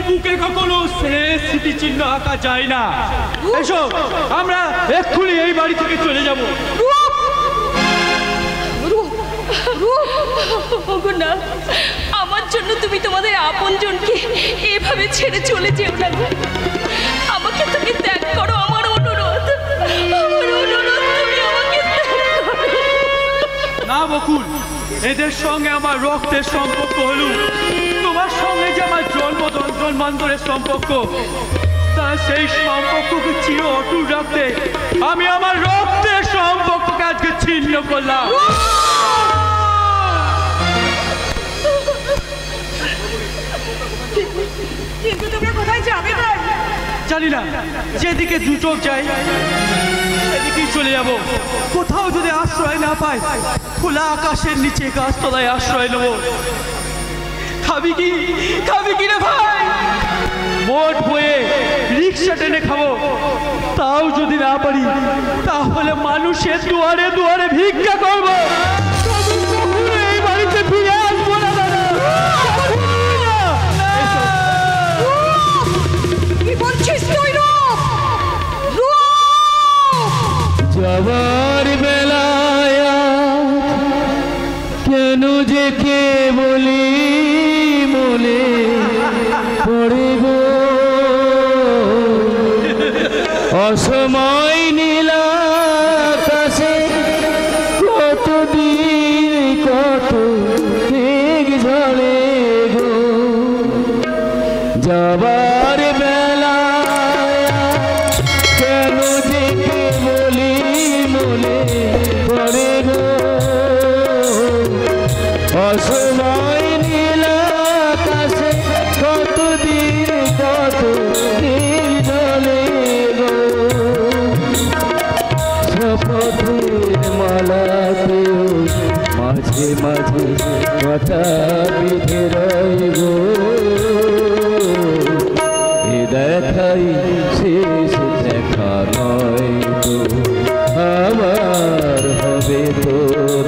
বুকে কখনো শেষ স্মৃতিচিহ্ন আঁকা যায় না। এসো আমরা এক্ষুনি এই বাড়ি থেকে চলে যাব। না, আমার জন্য তুমি তোমাদের আপনজনকে এভাবে ছেড়ে চলে যেও না। আমাকে তুমি ত্যাগ করো, আমার অনুরোধ, আমার অনুরোধ, তুমি আমাকে ত্যাগ করো। না বকুল, এদের সঙ্গে আমার রক্তের সম্পর্ক হলো, তোমার সঙ্গে যে আমার জন্মান্তরের সম্পর্ক, তা সেই সম্পর্ককে চির অটুট রাখতে আমি আমার রক্তের সম্পর্ককে আজকে ছিন্ন করলাম। কিন্তু তোমরা কোথায় যাবে? জানি না, যেদিকে দু চোখ যায় সেদিকেই চলে যাব। কোথাও যদি আশ্রয় না পাই, খোলা আকাশের নিচে গাছতলায় আশ্রয় নেব। খাবি কি রে ভাই? মোট বয়ে রিক্সা টেনে খাবো, তাও যদি না পারি তাহলে মানুষের দুয়ারে দুয়ারে ভিক্ষা করবো। এই বাড়িতে ফিরে আসবো না দাদা। কি বলছিস তুই? যাবার বেলায় কেন যে কে বলি মনে পড়ে গো, অসময় নীলা আকাশে কতদিন কত মেঘ ঝরে গো। যাবার বেলায় কেন যে কে বলি মনে পড়ে গো, অসময় নীল আকাশে কতদিন কত নীল ঝরে গো। শপথের মালাতেও মাঝে মাঝে কথা বিধে রয় গো, এ দেখাই শেষ দেখা নয় তো আমার হবে তো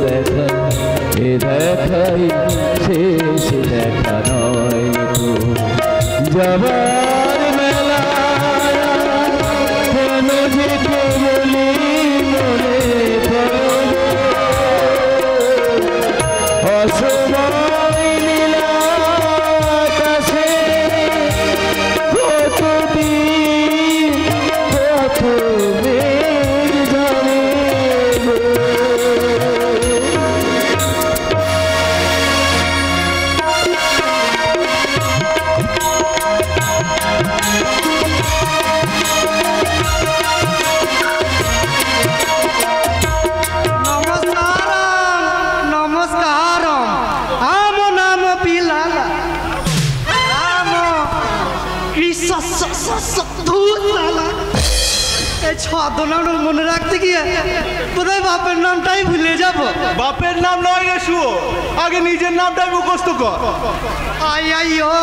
দেখা, এ দেখাই শেষ দেখা নয় তো। যাবার মেলা কেন যে বলি মনে পড়ে, অসময় নীল আকাশে কতদিন কত মেঘ ঝরে গো। ছদনাম মনে রাখতে গিয়ে বোধহয় বাপের নামটাই ভুলে যাব। বাপের নাম নয় রে শুয়ো, আগে নিজের নামটাই মুখস্থ কর। আইও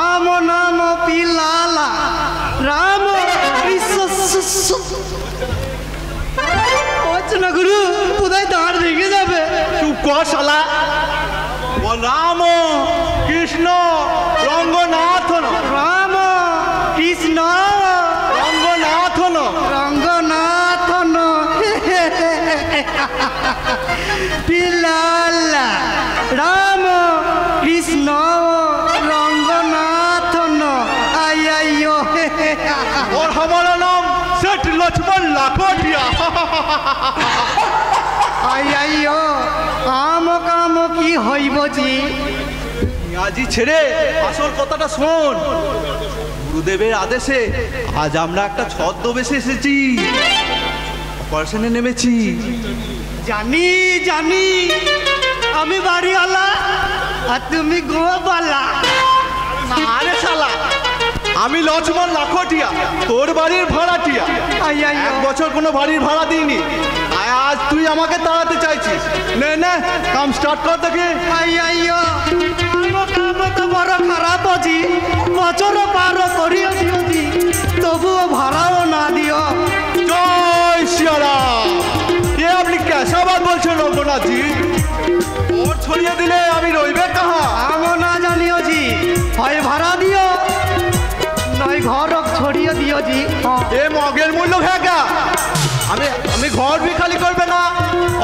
আম নাম পিলালা রাম না গুরু, বোধহয় দাঁড় ভেঙে যাবে। চুপ কর শালা। রাম কৃষ্ণ রঙ্গনাথ, রাম কৃষ্ণ রঙ্গনাথ পিলালা রাম কৃষ্ণ রঙ্গনাথ আইও। और हमारा नाम सेठ लक्ष्मण लाखोटिया। আইও আম কাম কি হইব জি? আজি ছেড়ে আসল কথাটা শোন। গুরুদেবের আদেশে আজ আমরা একটা ছদ্মবেশে এসেছি, অপারেশনে নেমেছি। জানি জানি আমি বাড়িওয়ালা আর তুমি গোবালা। আরে শালা, আমি লক্ষ্মণ লাখোটিয়া, তোর বাড়ির ভাড়াটিয়া। এক বছর কোনো বাড়ির ভাড়া দিইনি, আজ তুই আমাকে তাড়াতে চাইছিস। নে নে, কাম স্টার্ট কর দেখি। আইও কাম তো বড় খারাপ অছি, বছর পার করিও দিদি, তবুও ভাড়াও না দিও। জয় শ্রীরাম। ये আপনি कैसा बात বলছেন রঘুনাথ জি? ওর ছড়িয়ে দিলে আমি রইবে কাহা? আম না জানিও জি, হয় ভাড়া এ মগের মূল্য ভেগা আমি আমি ঘর भी খালি করবে না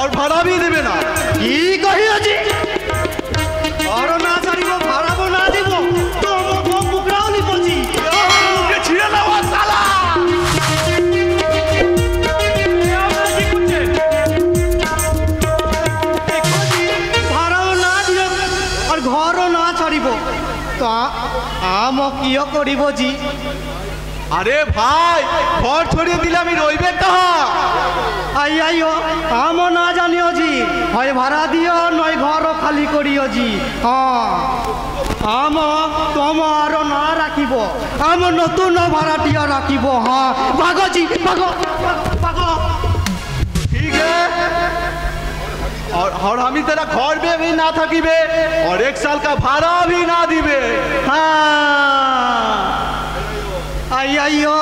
আর ভাড়া भी দেবে না কি কহিয়াছি ঘর না ছাড়িব ভাড়াবো না দিব তো মুখরাও নি বলছি মুখে ছিঁড়ে নেওয়া শালা ভাড়াও না দিব আর ঘরও না ছাড়িব তো আম কিয় করিব জি আরে ভাই ঘর ছড়িয়ে দিলে আমি রইবে কাহা আইও আম না জানিও জি হয় ভাড়া দিও নয় ঘর খালি করিও জি হ্যাঁ আম তোমার না রাখিব আম নতুন ভাড়াটিয়া রাখিব হ্যাঁ ভাগো জি ভাগো ভাগো ठीक है और हम तेरा घर में भी ना थकीबे और 1 साल का भाड़ा भी ना दिबे হ্যাঁ আইও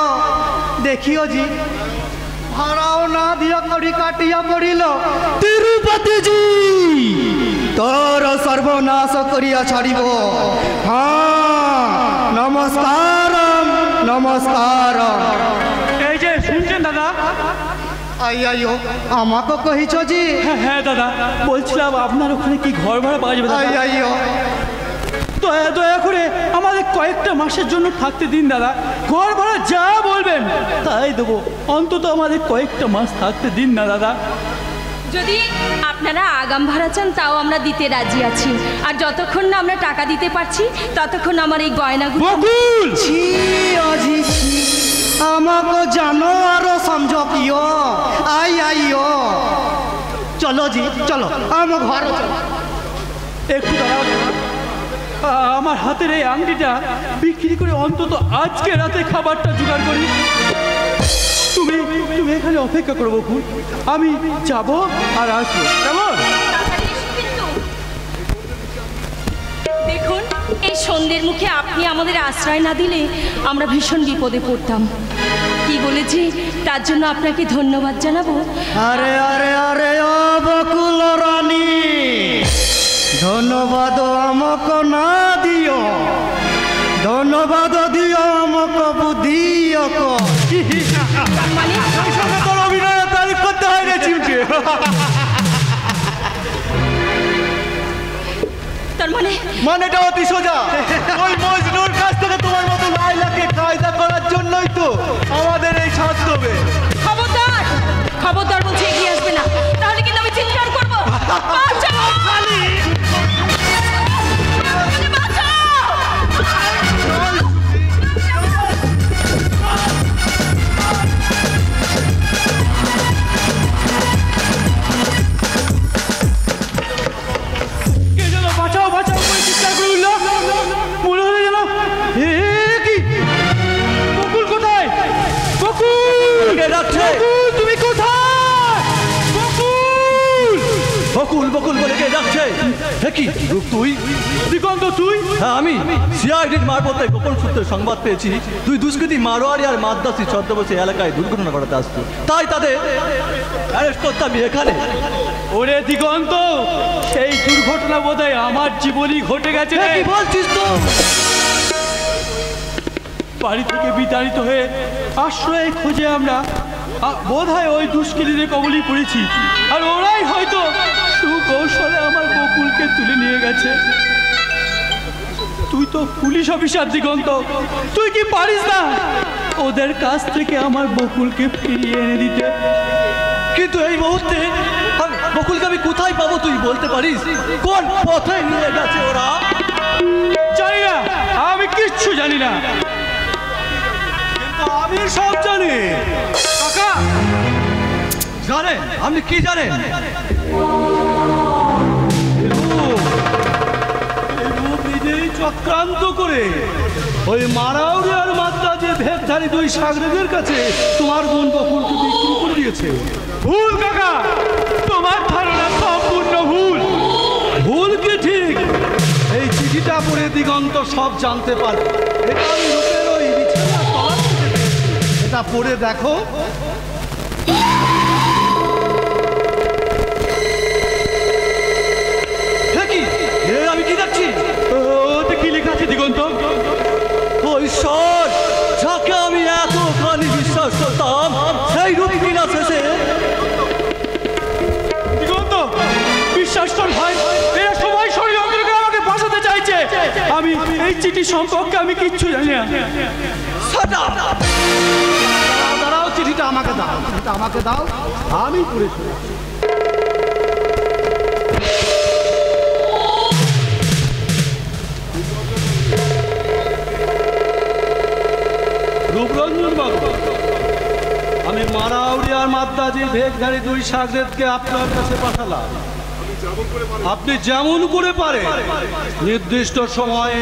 দেখিও জি ভাড়াও না দিও করি কাটিয়া পড়িল তিরুপতি জি তোর সর্বনাশ করিয়া ছাড়িব হ্যাঁ নমস্কার নমস্কার এই যে শুনছেন দাদা? আইও আমাকে কহিছ জি হ্যাঁ দাদা, বলছিলাম আপনার ওখানে কি ঘর ভাড়া পাওয়া যাবে দাদা? আইও দয়া দয়া করে আমাদের কয়েকটা মাসের জন্য থাকতে দিন দাদা। ঘর ভাড়া যা বলবেন তাই দেবো, অন্তত আমাদের কয়েকটা মাস থাকতে দিন না দাদা। যদি আপনারা আগাম ভাড়া চান তাও আমরা দিতে রাজি আছি, আর যতক্ষণ না আমরা টাকা দিতে পারছি ততক্ষণ আমার এই গয়নাগুলো বকুল! ছি আজি ছি আমাকে জানো আরো সমঝ কিও আইও চলো জি চলো আমার ঘর চলো একটু দাঁড়াও দাদা। আমার হাতের এই আংটিটা বিক্রি করে অন্তত আজকে রাতে খাবারটা জোগাড় করি। তুমি তুমি এখানে অপেক্ষা করো বকুল, আমি যাব আর আসবো, কেমন? দেখুন, এই সন্ধ্যের মুখে আপনি আমাদের আশ্রয় না দিলে আমরা ভীষণ বিপদে পড়তাম। কি বলেছি তার জন্য আপনাকে ধন্যবাদ জানাবো। আরে আরে আরে ও বকুল রানী ধন্যবাদ আমাকে না দিও, ধন্যবাদ দিও আমাকে বুদ্ধি মানে তোর অভিনয় তারিফ করতে হয় রে চিমটে। তার মানে মানেটা অতি সোজা, ওই মজনুর কাছ থেকে তোমার মতো লাইলাকে কায়দা করার জন্যই তো আমাদের এই ছাত্রবে। খবরদার খবরদার বলছি, এগিয়ে আসবে না, তাহলে কিন্তু আমি চিৎকার করবো। বাঁচাও! আমাকে বাঁচাও! কে যেন বাঁচাও বাঁচাও করে চিৎকার করে উঠল, মনে হলো যেন এ কি বকুল কোথায়? বকুল! বকুল, তুমি কোথায়? বকুল! বকুল বকুল বলে কে ডাকছে? কি তুই? দিগন্ত তুই? হ্যাঁ আমি সিআইডির মারফতে গোপন সূত্রে সংবাদ পেয়েছি তুই দুষ্কৃতী মারোয়ারি আর মাদ্রাসি ছদ্মবেশে এলাকায় দুর্ঘটনা ঘটাতে আসতো, তাই তাদের অ্যারেস্ট করতে আমি এখানে। ওরে দিগন্ত, সেই দুর্ঘটনা বোধহয় আমার জীবনই ঘটে গেছে রে। কি বলছিস তো? বাড়ি থেকে বিতাড়িত হয়ে আশ্রয়ের খোঁজে আমরা বোধহয় ওই দুষ্কৃতীদের কবলই পড়েছি, আর ওরাই হয়তো সুকৌশলে আমার বকুলকে তুলে নিয়ে গেছে। তুই তো পুলিশ অফিসার দিগন্ত, তুই কি পারিস না ওদের কাছ থেকে আমার বকুলকে ফিরিয়ে এনে দিতে? কিন্তু এই মুহূর্তে বকুলকে আমি কোথায় পাবো তুই বলতে পারিস? কোন পথে নিয়ে গেছে ওরা? জানি না, আমি কিচ্ছু জানি না, কিন্তু আমি সব জানি। কাকা জানেন? আপনি কি জানেন? নিজেই চক্রান্ত করে ওই মারাউরি আর মাত্রা যে ভেদধারী দুই সাগরেদের কাছে তোমার বোন বকুলকে বিক্রি করে দিয়েছে। ভুল কাকা, তোমার ধারণা সম্পূর্ণ ভুল। ভুল কি ঠিক? এই চিঠিটা পড়ে দিগন্ত সব জানতে পারে। এটা আমি রূপের ওই বিছানার তলা থেকে পেয়েছি। এটা পড়ে দেখো। আমি কি দেখছি? ওতে কি লেখা আছে দিগন্ত? ও ঈশ্বর, যাকে আমি এতখানি বিশ্বাস সেই চিঠি সম্পর্কে আমি কিচ্ছু জানি না। দাঁড়াও, চিঠিটা আমাকে দাও, চিঠিটা আমাকে দাও, আমি পড়ে শুনি। রূপরঞ্জন বাবু, আমি মারাউরি আর মাদ্দাজি ভেগধারী দুই সাগরেদকে আপনার কাছে পাঠালাম। আপনি যেমন করে পারে নির্দিষ্ট সময়ে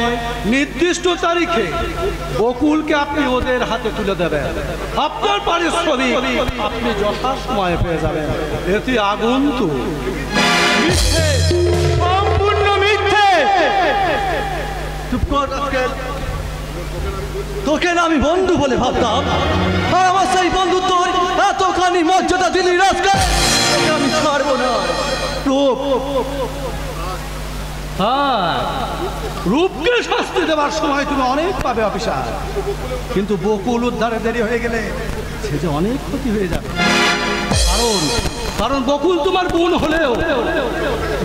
নির্দিষ্ট তারিখে বকুলকে আপনি ওদের হাতে তুলে দেবেন। আপনার পারিশ্রমিক আপনি যথাসময়ে পেয়ে যাবেন। এটি আগন্তুক। মিথ্যে, সম্পূর্ণ মিথ্যে। চুপ কর আজকাল। তোকে না আমি বন্ধু বলে ভাবতাম, আর আমার সেই বন্ধুত্ব এতখানি মর্যাদা দিলি রাজকাল, আমি ছাড়বো না। রূপ, হ্যাঁ, রূপকে শাস্তি দেওয়ার সময় তুমি অনেক পাবে অফিসার, কিন্তু বকুল উদ্ধারে দেরি হয়ে গেলে সে যে অনেক ক্ষতি হয়ে যাবে। কারণ বকুল তোমার বোন হলেও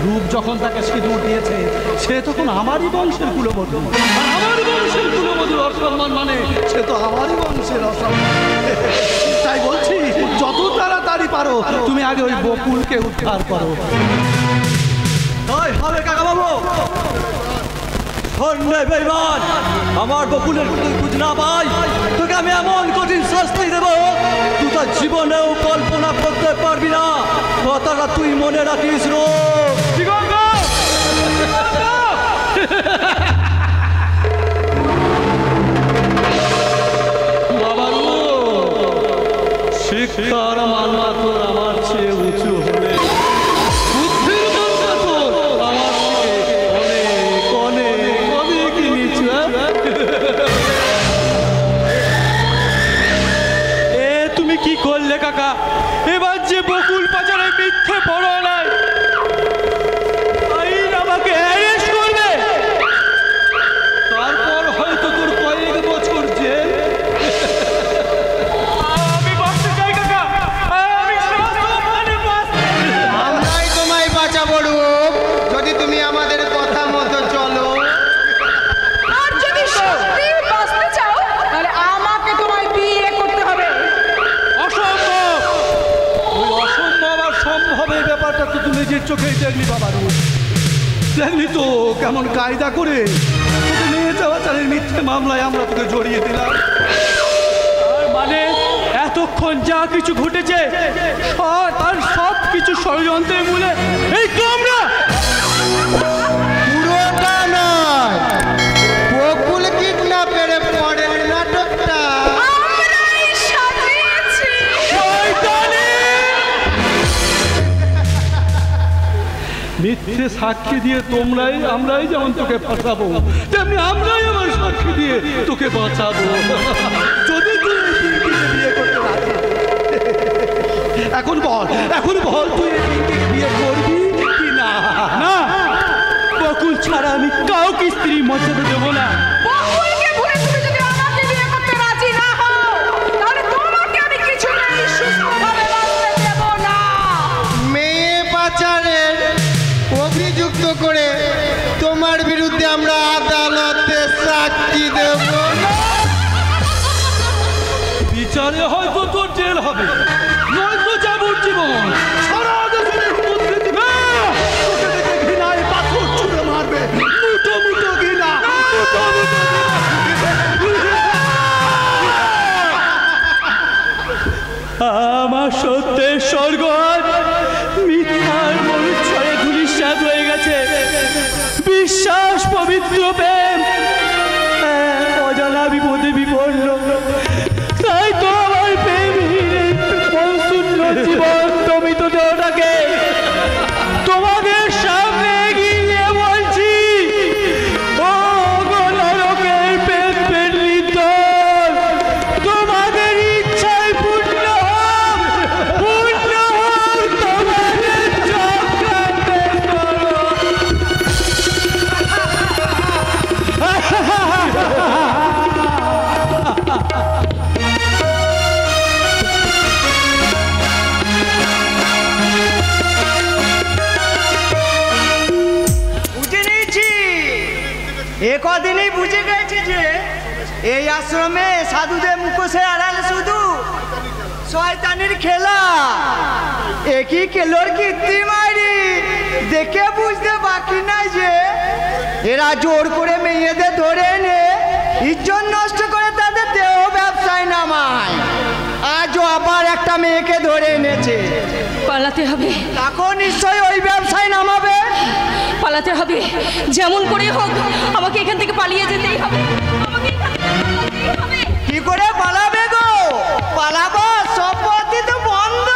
রূপ যখন তাকে সিঁদুর দিয়েছে সে তখন আমারই বংশের কুলবধূ। আর আমার বংশের কুলবধূর অসম্মান মানে সে তো আমারই বংশের অসম্মান। তাই বলছি যত তাড়াতাড়ি পারো তুমি আগে ওই বকুলকে উদ্ধার করো। তাই হবে কাকা বাবু। বেইমান, আমার বকুলের খোঁজ না পাই তোকে আমি এমন কঠিন শাস্তি দেবো তুই তার জীবনেও কল্পনা করতে পারবি না। কথাটা তুই মনে রাখিস। বাবারু, শিক্ষার মানবা তোর আমার চেয়ে উঁচু হলে বুদ্ধির মানবা তোর আমার থেকে অনেক অনেক অনেক নিচু। এ তুমি কি করলে কাকা? এবার যে বকুল পাচারের মিথ্যে বড় নাই, আইন আমাকে অ্যারেস্ট করবে। তারপর হয়তো তোর কয়েক বছর জেল। আমি বাঁচতে চাই কাকা, আমি মানে বাঁচতে চাই। আমরাই তোমায় বাঁচাবো রূপ, যদি তুমি আমাদের কথা মতো চলো। আর যদি সত্যি বাঁচতে চাও তাহলে আমাকে তোমায় বিয়ে করতে হবে। অসম্ভব। ওই অসম্ভব আর সম্ভবের ব্যাপারটা তো তুমি নিজের চোখেই দেখলি বাবারু। দেখলি তো কেমন কায়দা করে তোকে নিয়ে যাওয়া চালের মিথ্যে মামলায় আমরা তোকে জড়িয়ে দিলাম। আর মানে এতক্ষণ যা কিছু ঘটেছে তার সব কিছু ষড়যন্ত্রের মূলে এই তোমরা। পুরোটা নয়, বকুল কিডন্যাপের পরের নাটকটা আমরাই সাজিয়েছি। মিথ্যে সাক্ষী দিয়ে আমরাই যেমন তোকে ফাঁসাবো, তেমনি আমরাই আমার সাক্ষী দিয়ে তোকে বাঁচাবো। যদি তুই এই পিঙ্কিকে বিয়ে করতে রাজি। এখন বল তুই এই পিঙ্কিকে বিয়ে করবি কি না? না, বকুল ছাড়া আমি কাউকে স্ত্রী মর্যাদা দেবো না। বকুলকে ভুলে তুমি যদি আমাকে বিয়ে করতে রাজি না হও তাহলে তোমাকে আমি কিছুতেই সুস্থভাবে বাঁচতে দেব না। মেয়ে পাচারের অভিযুক্ত করে তোমার বিরুদ্ধে আমরা আদালতে সাক্ষী দেব। বিচারে হয়তো তোর জেল হবে, নয়তো যাবজ্জীবন। সারা দেশের বুদ্ধিজীবী তোকে দেখে ঘৃণায় পাথর ছুঁড়ে মারবে। মুটো মুটো ঘৃণা, মুটো মুটো আমার সত্যের স্বর্গ মিথ্যার মনুষ্যরে ধূলিসাৎ হয়ে গেছে। বিশ্বাস, পবিত্র প্রেম অজানা বিপদে বিপন্ন। তাই তো আমার প্রেমহীন শূন্য জীবন তমিত দেহটাকে তোমাদের সামনে এগিয়ে নিয়ে বলছি, ও নরকের পেট পেট নির্দল, তোমাদের ইচ্ছায় পূর্ণ হোক, পূর্ণ হোক তোমাদের চক্রান্তের করো। যে এই আশ্রমে সাধুদের মুখোশে আড়াল শুধু শয়তানের খেলা। একই খেলোর কীর্তি মারি দেখে বুঝতে বাকি নাই যে এরা জোর করে মেয়েদের ধরে এনে ইজ্জত নষ্ট করে তাদের দেহ ব্যবসায় নামায়। আজও আবার একটা মেয়েকে ধরে এনেছে। পালাতে হবে, তখন নিশ্চয়ই ওই ব্যবসায় নামাবে। পালাতে হবে, যেমন করে হোক আমাকে এখান থেকে পালিয়ে যেতেই হবে। আমাকে এখান থেকে পালাতেই হবে। কি করে পালাবে গো? পালাবো, সব পথই তো বন্ধ।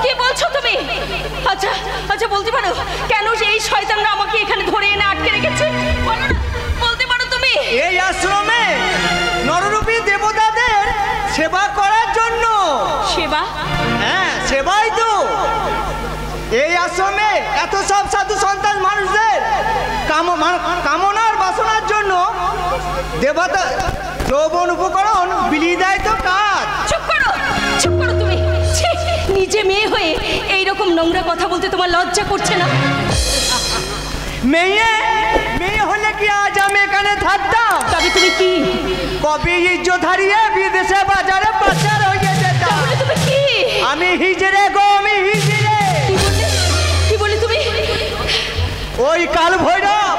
কি বলছো তুমি? আচ্ছা আচ্ছা, বলতে পারো কেন এই শয়তানরা আমাকে এখানে ধরে এনে আটকে রেখেছে? বলো না, বলতে পারো তুমি? এই আশ্রমে নররূপী দেবতাদের সেবা করার জন্য। সেবা? হ্যাঁ, সেবাই তো। এই আশ্রমে এত সব সাধু সন্তান মানুষদের কামনার বাসনার জন্য দেবতা যৌবন উপকরণ বিলিয়ে দেয় তো কাজ। চুপ করো, চুপ করো তুমি। ছি, নিজে মেয়ে হয়ে এইরকম নোংরা কথা বলতে তোমার লজ্জা করছে না? মেয়ে মেয়ে হলে কি আজ আমি এখানে থাকতাম? তবে তুমি কি? কবি ইজ্জত হারিয়ে বিদেশে বাজারে পাচার হয়ে যেতাম। তাহলে তুমি কি? আমি হিজড়ে গো, আমি হিজড়ে। কি বলে তুমি? ওই কাল ভৈরব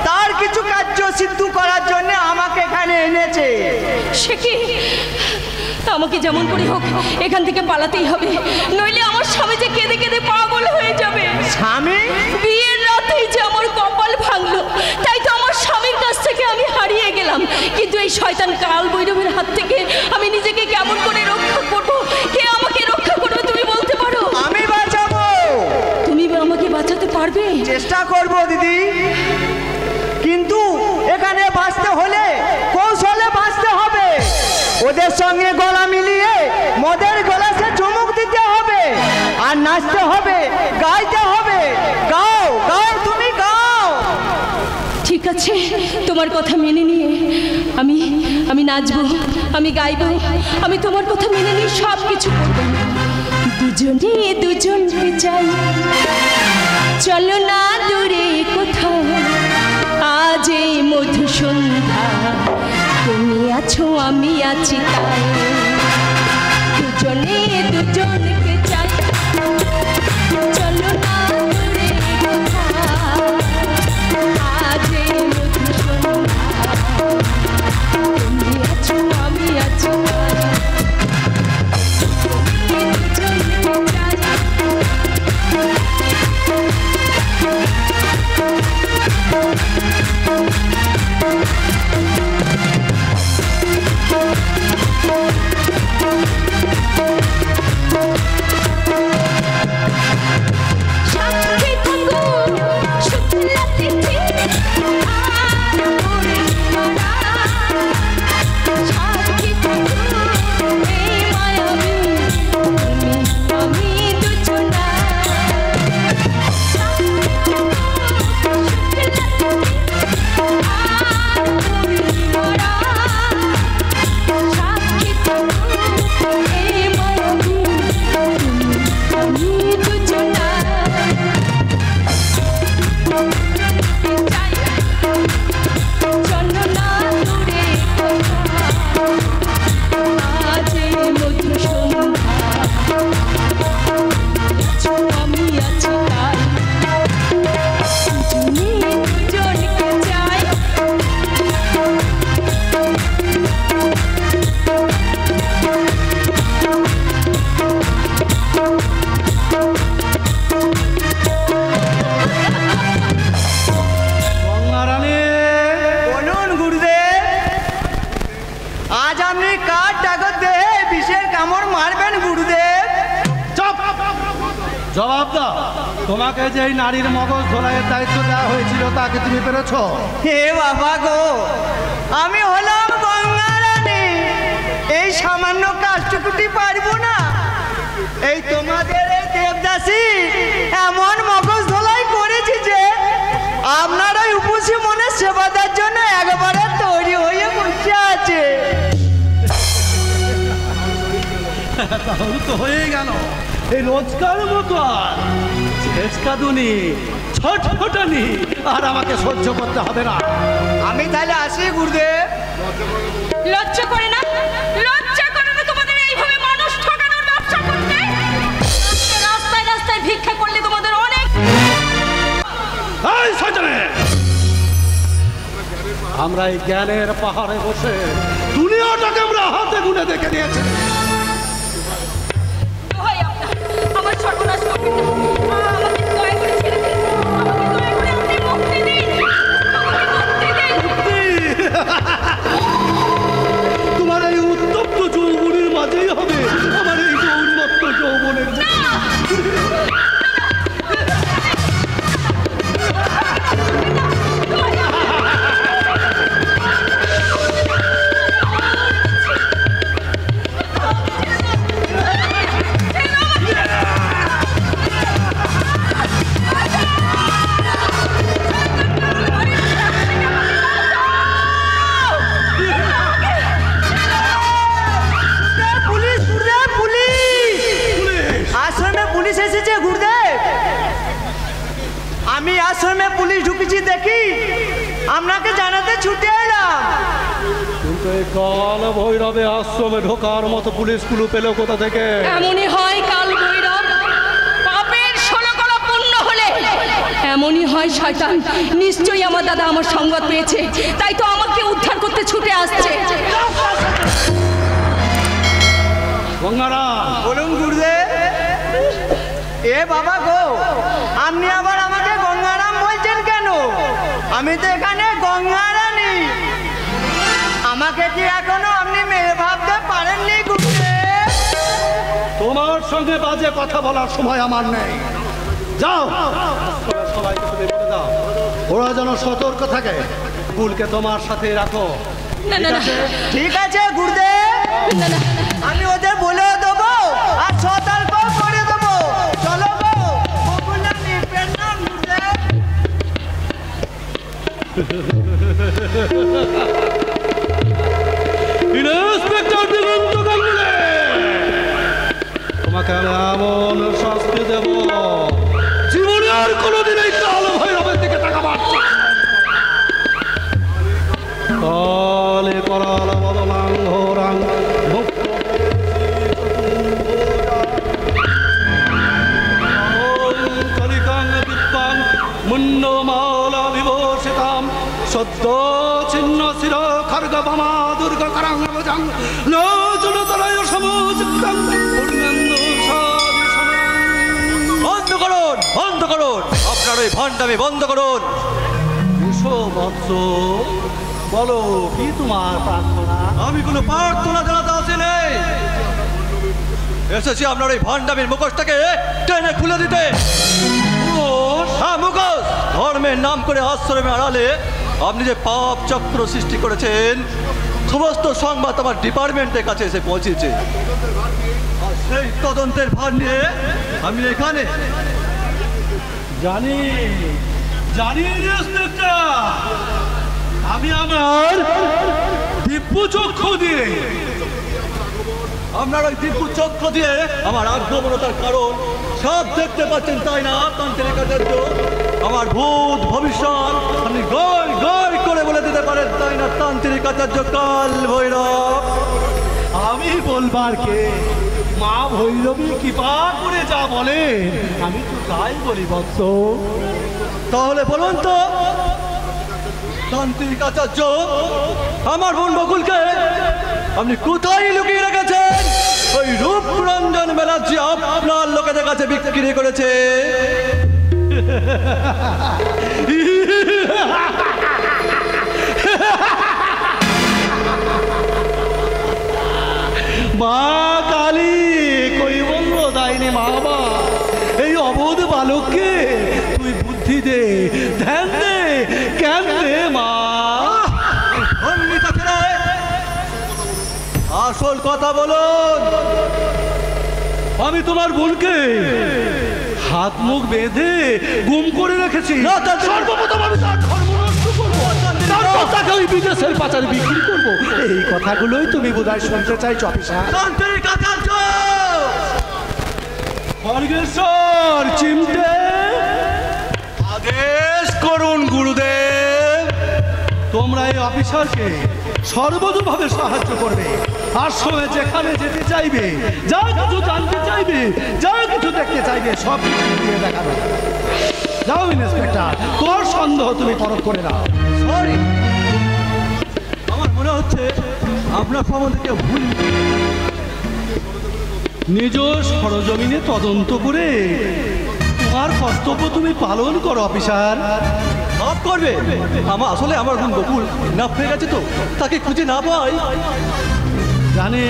তার কিছু কার্য সিদ্ধ করার জন্য আমাকে এখানে এনেছে। সে কি? আমাকে যেমন করে হোক এখান থেকে পালাতেই হবে, নইলে আমার স্বামী যে কেঁদে কেঁদে পাগল হয়ে যাবে। স্বামী? বিয়ের রাতেই যে আমার কপাল ভাঙলো, তাই তো আমার স্বামীর কাছ থেকে আমি হারিয়ে গেলাম। কিন্তু এই শয়তান কাল ভৈরবের হাত থেকে আমি নিজেকে কেমন করে রক্ষা করব? কে আমাকে রক্ষা করবে তুমি বলতে পারো? আমি বাঁচাবো। তুমি আমাকে বাঁচাতে পারবে? চেষ্টা করব দিদি, কিন্তু এখানে বাঁচতে হলে কৌশলে বাঁচতে হবে। ওদের সঙ্গে গলা মিলিয়ে মদের গলাসে চুমুক দিতে হবে, আর নাচতে হবে, গাইতে হবে। গাও গাও, তুমি গাও। ঠিক আছে, তোমার কথা মেনে নিয়ে আমি নাচবো, আমি গাইবো, আমি তোমার কথা মেনে নিয়ে সব কিছু করবো। দুজনে দুজনকে চাই, চলো না দূরে কোথাও। আজ এই মধু সন্ধ্যা, তুমি আছো আমি আছি তাই। দুজনে দুজনকে চাই, চলো না দূরে কোথাও। আজ এই মধু সন্ধ্যা, তুমি আছো আমি আছি তাই। দুজনকে চাই, জবাব দাও, তোমাকে যে এই নারীর মগজ ধোলাইয়ের দায়িত্ব দেওয়া হয়েছিল তাকে তুমি পেরেছো? হে বাবা গো, আমি হলাম গঙ্গা রানী, এই সামান্য কাজটুকুটি পারবো না? এই তোমাদের এই দেবদাসী এমন মগজ ধোলাই করেছি যে আপনার ওই উপসী মনে সেবা দেওয়ার জন্য একবারে তৈরি হয়ে বসে আছে। তাহলে তো হয়ে গেল। এই রোজকার মতো আর ছেচকাদুনি ছটফটানি আর আমাকে সহ্য করতে হবে না। আমি তাহলে আসি গুরুদেব। লজ্জা করে না? লজ্জা করে না তোমাদের এইভাবে মানুষ ঠকানোর ব্যবসা করতে? রাস্তায় রাস্তায় ভিক্ষা করলে তোমাদের অনেক। এই শয়তানে! আমরা এই জ্ঞানের পাহাড়ে বসে দুনিয়াটাকে আমরা হাতে গুনে দেখে নিয়েছি। দোহাই আপনার, আমার সর্বনাশ করবেন না। আমাকে দয়া করে ছেড়ে দিন। আমাকে দয়া করে আপনি মুক্তি দিন। আমাকে মুক্তি দিন। তোমার এই উত্তপ্ত যৌবনের মাঝেই হবে আমার এই উন্মত্ত যৌবনের আশ্রমে পুলিশ এসেছে গুরুদেব। আমি আশ্রমে পুলিশ ঢুকেছি দেখি আপনাকে জানাতে ছুটে এলাম। কিন্তু এই কাল ভৈরবে আশ্রমে ঢোকার মতো পুলিশ কুলু পেল কোথা থেকে? এমনই হয় কাল ভৈরব, পাপের 16 কলা পূর্ণ হলে এমনই হয় শয়তান। নিশ্চয়ই আমার দাদা আমার সংবাদ পেয়েছে, তাই তো আমাকে উদ্ধার করতে ছুটে আসছে। গঙ্গারাম, বলুন গুরুদেব। এ বাবা গো, আপনি আবার আমাকে গঙ্গারাম বলছেন কেন? আমি তো এখানে গঙ্গারানী। আমাকে কি এখনো আপনি মেয়ে ভাবতে পারেননি গুরুদেব? তোমার সঙ্গে বাজে কথা বলার সময় আমার নেই। যাও, সবাইকে তুমি বলে দাও ওরা যেন সতর্ক থাকে। কুলকে তোমার সাথে রাখো। না না না, ঠিক আছে গুরুদেব, না না, আমি ওদের বলে দেবো আর সতর্ক করে দেবো। চলো গো, বকুলা নিপেন না গুরুদেব। ইন্সপেক্টর দিগন্ত গাঙ্গুলি, তোমাকে আমি এমন শাস্তি দেব জীবনে আর কোনোদিন এই কাল ভৈরবের দিকে তাকাবার কালে করাল বদলাং ঘোরাং মুক্ত কলিকাং দিব্যাং মুন্ডমালা বিভূষিতাম সদ্য ছিন্ন শির খর্গ বামা দুর্গ করাং ভুজং লোচনতরয় সমুচিত্তং পূর্ণেন্দু বন্ধ করুন, বন্ধ করুন, আপনার ওই ভণ্ডামি বন্ধ করুন। বৎস, বলো কি তোমার প্রার্থনা? আমি কোনো প্রার্থনা জানাতে আসিনি, এসেছি আপনার ওই ভণ্ডামির মুখোশটাকে টেনে খুলে দিতে। হ্যাঁ, মুখোশ। ধর্মের নাম করে আশ্রমে আড়ালে আপনি যে পাপ চক্র সৃষ্টি করেছেন সমস্ত সংবাদ আমার ডিপার্টমেন্টের কাছে এসে পৌঁছেছে। আর সেই তদন্তের ভার নিয়ে আমি এখানে। জানি জানি ইন্সপেক্টর, আমি আমার দিব্য চক্ষু দিয়ে আপনার ওই দিব্য চক্ষু দিয়ে আমার আগ্রমণতার কারণ সব দেখতে পাচ্ছেন, তাই না তান্ত্রিক আচার্য? আমার ভূত ভবিষ্যৎ আপনি গড় গড় করে বলে দিতে পারেন, তাই না তান্ত্রিক আচার্য কাল ভৈরব? আমি বলবার কে? মা ভৈরবী কৃপা করে যা বলে আমি তো তাই বলি বৎস। তাহলে বলুন তো তান্ত্রিক আচার্য, আমার বোন বকুলকে আপনি কোথায় লুকিয়ে রেখেছেন? ওই রূপরঞ্জন ব্যানার্জি আপনার লোকেদের কাছে বিক্রি করেছে। মা কালী কই বললো দাইনি মা বাবা, এই অবোধ বালককে তুই বুদ্ধি দে, ধ্যান দে, জ্ঞান দে মা। আসল কথা বলুন। আমি তোমার বোনকে হাত মুখ বেঁধে গুম করে রেখেছি। সর্বপ্রথম আমি তার ধর্ম নষ্ট করবো, তারপর তাকে ওই বিদেশের পাচারে বিক্রি করবো। এই কথাগুলোই তুমি বোধহয় শুনতে চাইছো অফিসার। তান্ত্রিক আচার্য খড়গেশ্বর চিমটে আদেশ করুন গুরুদেব। তোমরা এই অফিসারকে সর্বতোভাবে সাহায্য করবে। আশ্রমে যেখানে যেতে চাইবে, যা কিছু জানতে চাইবে, যা কিছু দেখতে চাইবে, সব কিছু দিয়ে দেখাবে। যাও ইন্সপেক্টর, তোর সন্দেহ তুমি পরখ করে নাও। সরি, আমার মনে হচ্ছে আপনার সম্বন্ধে ভুল। নিজ সরজমিনে তদন্ত করে তোমার কর্তব্য তুমি পালন করো অফিসার। মাফ করবে, আসলে আমার বোন বকুল না হয়ে গেছে, তো তাকে খুঁজে না পাই। জানি,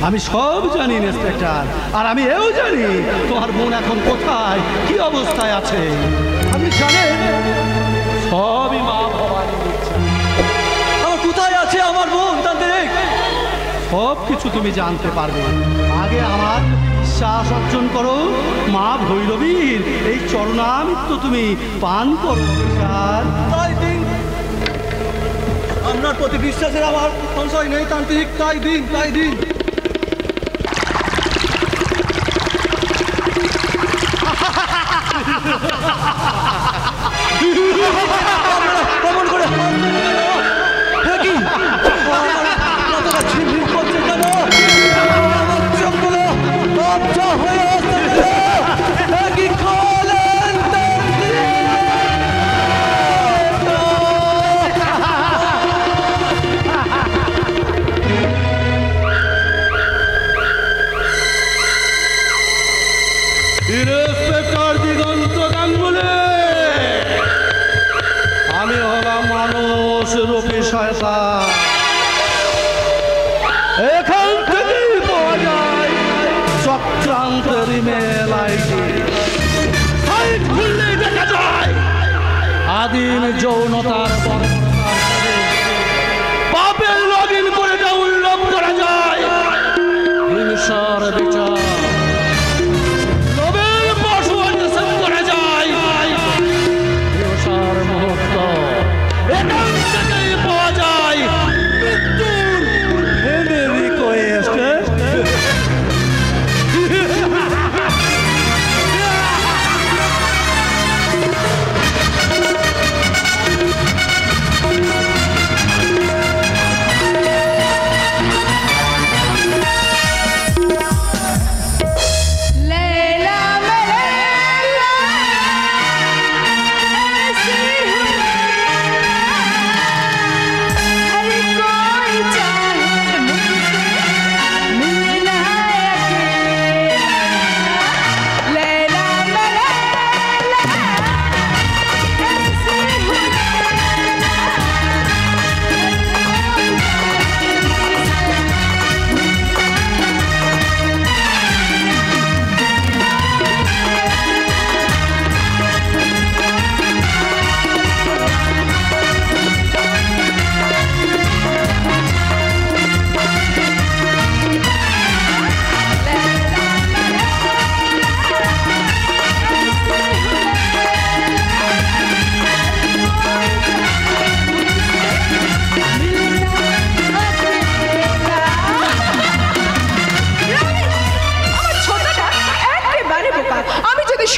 আমি সব জানি ইন্সপেক্টর, আর আমি এও জানি তোমার বোন এখন কোথায়, কি অবস্থায় আছে। আপনি জানেন সবই মা ভবানীর ইচ্ছা। আমার কোথায় আছে আমার বোন তান্ত্রিক? সব কিছু তুমি জানতে পারবে। আগে আমার বিশ্বাস অর্জন করো। মা ভৈরবীর এই চরণামৃত তুমি পান করো স্যার। তাই দিন, আপনার প্রতি বিশ্বাসের আমার সংশয় নেই তান্ত্রিক। তাই দিন, তাই দিন। কেমন করে কি কতটা ঝিমঝিম করছে কেন? আমার চোখগুলো লজ্জা হয়ে আসছে। কি খোলেন ইন্সপেক্টর দিগন্ত গাঙ্গুলি, আমি হলাম মানুষ রূপী শয়তান। এখান থেকেই পাওয়া যায় চক্রান্তের ইমেল আইডি। সাইট খুললেই দেখা যায় আদিম যৌনতার বর্বরতার সাথে পাপের লগ ইন করে ডাউনলোড করা যায় হিংসার বিচার।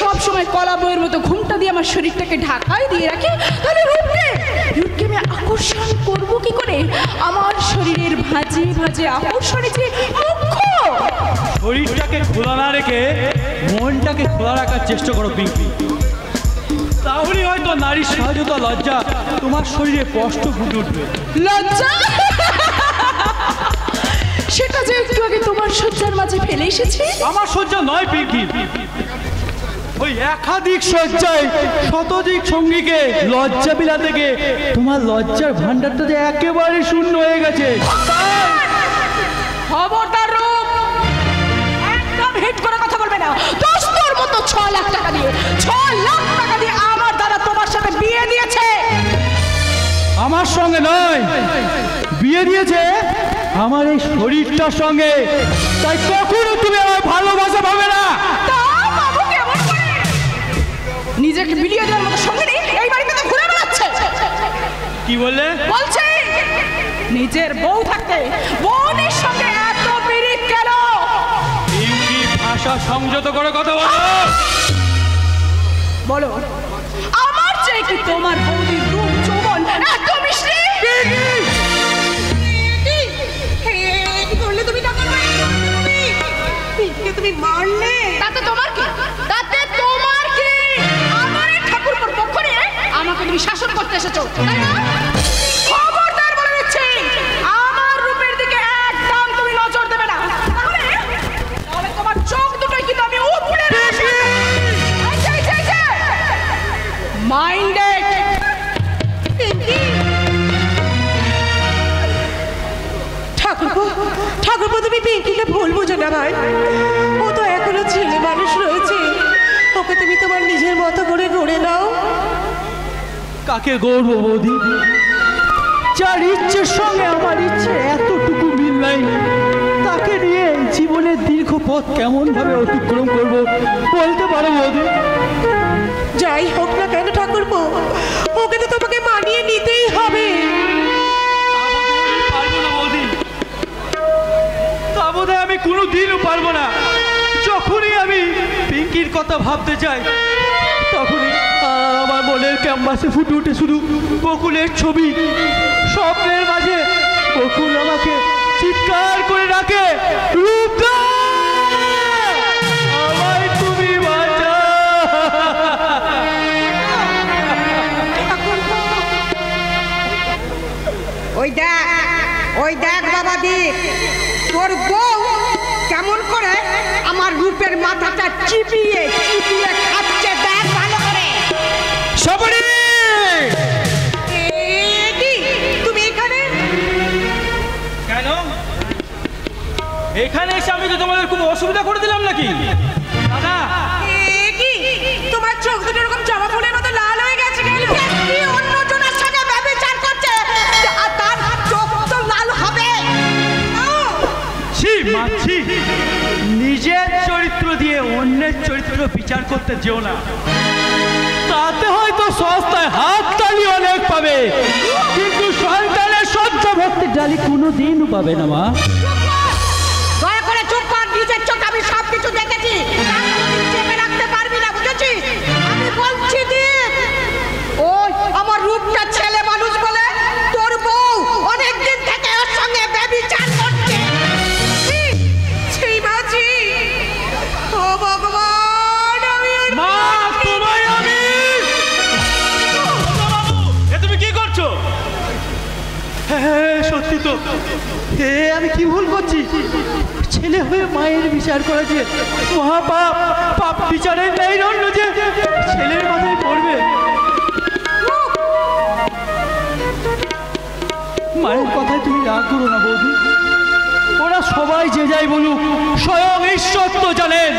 সব সময় কলা বইয়ের মতো ঘুমটা দিয়ে আমার শরীরটাকে ঢাকায় দিয়ে রাখি, তাহলে রূপকে আমি আকর্ষণ করব কি করে? আমার শরীরের ভাঁজে ভাঁজে আকর্ষণে যে মুখ্য। শরীরটাকে খোলা না রেখে মনটাকে খোলা রাখার চেষ্টা করো পিঙ্কি। তাহলে হয়তো নারীর সহজতা লজ্জা তোমার শরীরে স্পষ্ট ফুটে উঠবে। লজ্জা? সেটা যে একটু আগে তোমার সজ্জার মাঝে ফেলে এসেছি। আমার সজ্জা নয় পিঙ্কি, ওই একাধিক সজ্জায় শতাধিক সঙ্গীকে লজ্জা বিলা থেকে তোমার লজ্জার ভান্ডারটা যে একেবারে শূন্য হয়ে গেছে। খবরদার রূপ, একদম হিট করে কথা বলবে না। দোস্তর মতো 6 লাখ টাকা দিয়ে 6 লাখ টাকা দিয়ে আমার দাদা তোমার সাথে বিয়ে দিয়েছে। আমার সঙ্গে নয়, বিয়ে দিয়েছে আমার এই শরীরটার সঙ্গে। তাই কখনো তুমি আমার ভালোবাসা পাবে না। নিজেকে বিলিয়ে দেওয়ার মতো সঙ্গে নেই, এই বাড়িতে তো ঘুরে বেড়াচ্ছে। কি বললে? বলছে নিজের বউ থাকতে বোনের সঙ্গে এত বিরিদ কেন? ভাষা বাচ্চা সংযত করে কথা বলো। বলো, আমার চাই কি তোমার বৌদির রূপ যৌবন এত মিষ্টি? কি করলে তুমি? তুমি মারলে, তাতে তোমার কি? তাতে তোমার কি? আমার এই ঠাকুরপোর পক্ষ নিয়ে আমাকে তুমি শাসন করতে এসেছো, তাই না? খবরদার বলে দিচ্ছি, আমার রূপের দিকে একদম তুমি নজর দেবে না, তাহলে তোমার চোখ দুটোই কিন্তু আমি উপড়ে মাইন্ডেড। ঠাকুরপো তুমি পিঙ্কিকে ভুল বুঝো না ভাই, ও তো এখনো ছেলে মানুষ রয়েছে, ওকে তুমি তোমার নিজের মতো করে গড়ে নাও। কাকে গড়ব বৌদি? যার ইচ্ছের সঙ্গে আমার ইচ্ছে এতটুকু মিল নাই, তাকে নিয়ে জীবনের দীর্ঘ পথ কেমন ভাবে অতিক্রম করব বলতে পারো বৌদি? যাই হোক না কেন ঠাকুরপো, ওকে তো তোমাকে মানিয়ে নিতেই হবে। পারবো না বৌদি, তা বোধহয় আমি কোনোদিনও পারবো না। যখনই আমি পিঙ্কির কথা ভাবতে চাই, তখনই আমার মনের ক্যাম্বাসে ফুটে উঠে শুধু বকুলের ছবি। স্বপ্নের মাঝে বকুল আমাকে চিৎকার করে ডাকে, রূপদা আমায় তুমি বাঁচাও। ওই দেখ বাবা দিক, তোর বউ কেমন করে আমার রূপের মাথাটা চিপিয়ে চিপিয়ে খাচ্ছে, দেখ ভালো করে। সবরি তুমি এখানে কেন? এখানে এসে আমি তো তোমাদের খুব অসুবিধা করে দিলাম নাকি? দাদা, তোমার চোখ দুটো এরকম জবা ফুলের মতো লাল হয়ে গেছে কেন? অন্য জনের সাথে ব্যভিচার করছে, আর তার চোখ তো লাল হবে। ছি মাছি, নিজের চরিত্র দিয়ে অন্যের চরিত্র বিচার করতে যেও না, তাতে হয়তো সস্তায় হাত তালি অনেক পাবে, কিন্তু সন্তানের সহ্য ভক্তির ডালি কোনোদিনও পাবে না মা। দয়া করে চুপ কর, নিজের চোখ আমি সব কিছু দেখেছি, চেপে রাখতে পারবি না, বুঝেছিস? আমি বলছি দীপ, ওই আমার রূপটা ছেলে মানুষ বলে তোর বউ অনেকদিন থেকে ওর সঙ্গে ব্যভিচার করছে। সেই মাঝি, ও ভগবান, আমি আর মা, তোমায় আমি এ তুমি কি করছো? হ্যাঁ সত্যি তো, আমি কি ভুল করছি? ছেলে হয়ে মায়ের বিচার করা যে মহাপাপ, পাপ বিচারের নেই দণ্ড যে ছেলের মাথায় পড়বে। মায়ের কথায় তুমি রাগ করো না বৌদি, ওরা সবাই যে যাই বলুক, স্বয়ং ঈশ্বর তো জানেন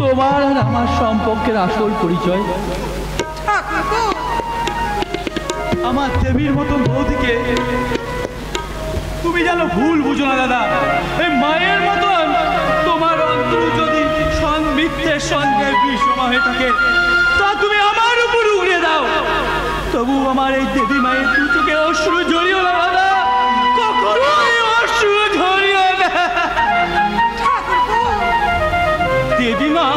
তোমার আর আমার সম্পর্কের আসল পরিচয়। আমার দেবীর মতন বৌদিকে তুমি জানো ভুল বুঝো না দাদা। এই মায়ের মতন তোমার অন্তর যদি মিথ্যের সন্দেহ বিষমা হয়ে থাকে, তা তুমি আমার উপর উড়িয়ে দাও, তবু আমার এই দেবী মায়ের দু চোখে অশ্রু ঝরিও না দাদা, কখনোই অশ্রু ঝরিও না। দেবী মা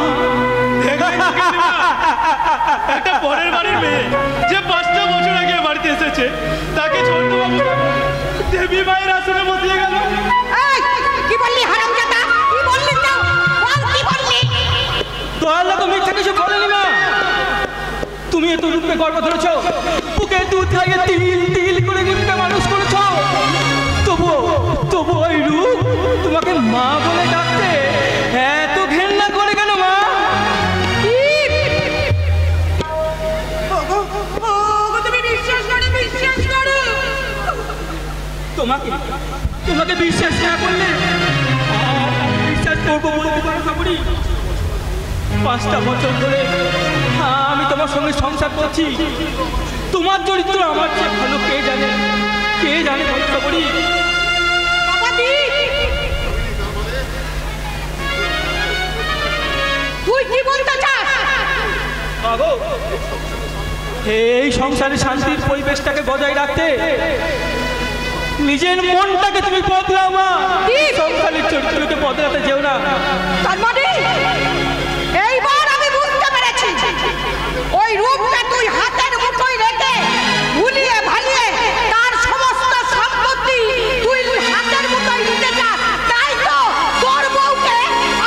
একটা পরের বাড়ির মেয়ে, যে 5টা বছর আগে বাড়িতে এসেছে, তাকে ছোট বাবু দেবী মায়ের আসনে বসিয়ে গেল। কি বললি হারামজাদা? কি বললি তো? বল কি বললি? তো আল্লাহ তো মিথ্যা কিছু বলেনি মা। তুমি এত রূপে গর্ব ধরেছ, বুকে দুধ খাইয়ে তিল তিল করে রূপে মানুষ করেছ, তবু ওই রূপ তোমাকে মা বলে ডাকতে এত ঘেন্না করে কেন মা? তুমি বিশ্বাস করো, বিশ্বাস করো। তোমাকে বিশ্বাস না করলে বিশ্বাস করবো বলতে পারো সাবরি? 5টা বছর ধরে আমি তোমার সঙ্গে সংসার করছি, তোমার চরিত্র আমার চেয়ে ভালো কে জানে বলো সাবরি? তুই কি বলতে চাস? এই সংসারে শান্তির পরিবেশটাকে বজায় রাখতে নিজের মনটাকে তুমি বদলাও মা, সংসারের চরিত্রকে বদলাতে যেও না। তার মানে এইবার আমি বুঝতে পেরেছি, ওই রূপটা তুই হাতের মুঠোয় রেখে ভুলিয়ে ভালিয়ে তার সমস্ত সম্পত্তি তুই হাতের মুঠোয় নিতে চাস, তাই তো তোর বউকে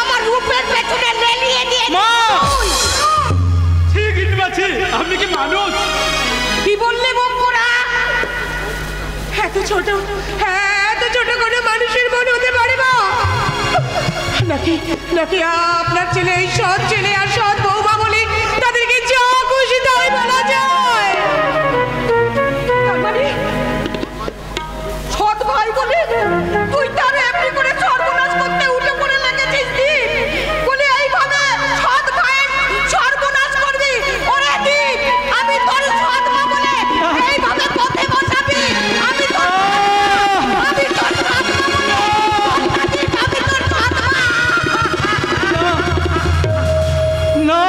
আমার রূপের পেছনে লেলিয়ে দিয়ে মা ঠিক আছে, আপনি কি মানুষ? কি বললি বকুড়া? এত ছোট, এত ছোট কোনো মানুষের মন হতে পারে না? নাকি নাকি আপনার ছেলে, এই সৎ ছেলে আর সৎ বৌমা বলে তাদেরকে যা খুশি তাই বলা যায়? তার মানে সৎ ভাই বলে তুই তার এমনি করে সর্বনাশ করতে উঠে পড়ে লেগেছিস দীপ? বলে এইভাবে সৎ ভাইয়ের সর্বনাশ করবি? ওরে দীপ, আমি তোর সৎ মা বলে এইভাবে পথে বসাবি? আমি তোর সৎ মা বলে আমি তোর সৎ মা। না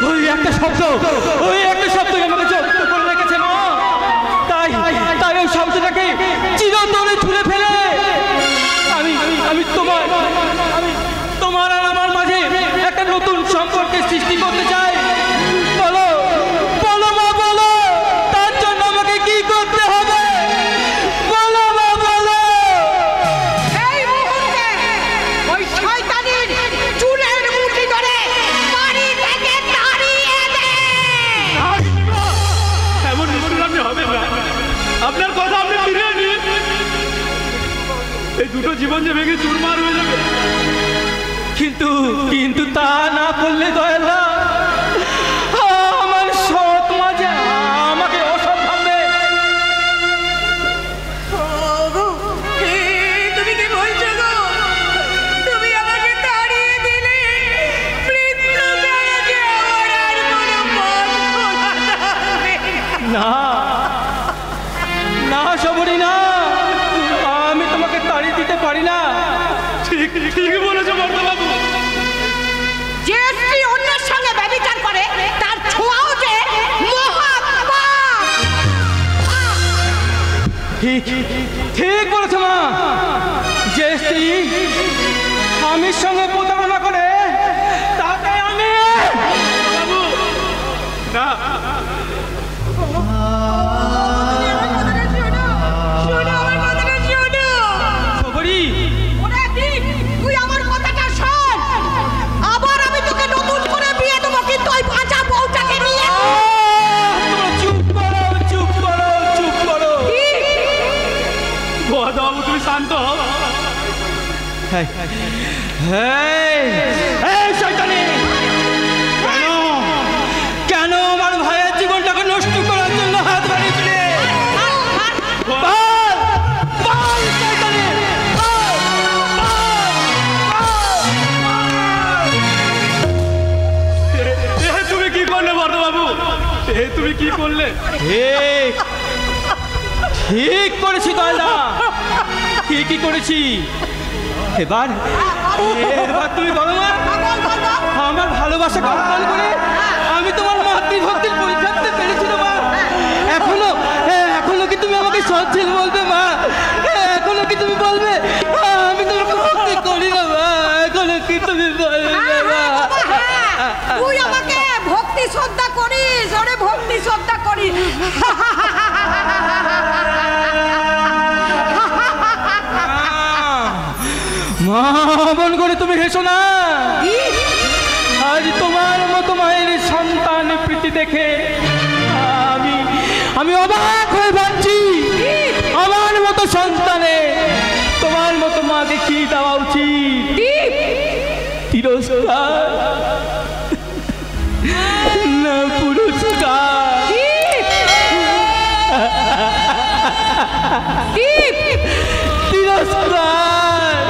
ওই একটা শব্দ, ওই একটা শব্দ আমাকে জব্দ করে রেখেছে মা। তাই তাই ওই শব্দটাকে চিরতরে ছুঁড়ে ফেলে আমি তোমার আর আমার মাঝে একটা নতুন সম্পর্কের সৃষ্টি করতে চাই। বলো বলো মা, বলো তার জন্য আমাকে কি করতে হবে? বলো মা, বলো। এই মুহূর্তে ওই শয়তানির চুলের মুঠি ধরে বাড়ি থেকে তাড়িয়ে দে। এমন নিষ্ঠুরামি হবে না, আপনার কথা আপনি ফিরিয়ে নিন। এই দুটো জীবন যে ভেঙে চুরমার হয়ে যাবে। কিন্তু কিন্তু তা না করলে দয়ালা আমার সৎ মা যে আমাকে অসৎ ভাববে। ওগো, তুমি কি বলছো গো? তুমি আমাকে তাড়িয়ে দিলে, মৃত্যু ছাড়া যে আমার আর কোনো পথ খোলা থাকবে না। না না সবরি না, আমি তোমাকে তাড়িয়ে দিতে পারি না। ঠিক ঠিক বলেছো বর্ধবাবু। যে স্ত্রী অন্যের সঙ্গে ব্যভিচার করে তার ছোঁয়াও যে মহাপাপ। ঠিক ঠিক বলেছো মা। যে স্ত্রী স্বামীর সঙ্গে প্রতারণা করে তাকে আমি না। শোনো, আমার কথাটা শোনো। সবরি ওরে দীপ, তুই আমার কথাটা শোন। আবার আমি তোকে নতুন করে বিয়ে দেবো, কিন্তু ওই ভাজা বউটাকে নিয়ে। তোমরা চুপ করো, চুপ করো, চুপ করো। বর্ধবাবু তুমি শান্ত হও। শয়তানি, কেন আমার ভাইয়ের জীবনটাকে নষ্ট করার জন্য হাত বাড়িয়েছিলে? বল, বল শয়তানি, বল, বল। তুমি কি করলে বর্ধবাবু? তুমি কি করলে? ঠিক করেছি দয়ালদা, ঠিকই করেছি। এবার তুমি বলো না, আমার ভালোবাসাকে অপমান করে আমি তোমার মাতৃভক্তির পরীক্ষা দিতে পেরেছি না মা? এখনো কি তুমি আমাকে সৎ ছেলে বলবে মা? এখনো কি তুমি বলবে আমি তোমার ভক্তি করি না মা? এখনো কি তুমি বলবে মা? তুই আমাকে ভক্তি শ্রদ্ধা করিস? ওরে ভক্তি শ্রদ্ধা করিস? মা মন করে তুমি হেসো না। আজ তোমার মতো মায়ের সন্তান প্রীতি দেখে আমি অবাক হয়ে ভাবছি, আমার মতো সন্তানে তোমার মতো মাকে কি দেওয়া উচিত? তিরস্কার না পুরস্কার? তিরস্কার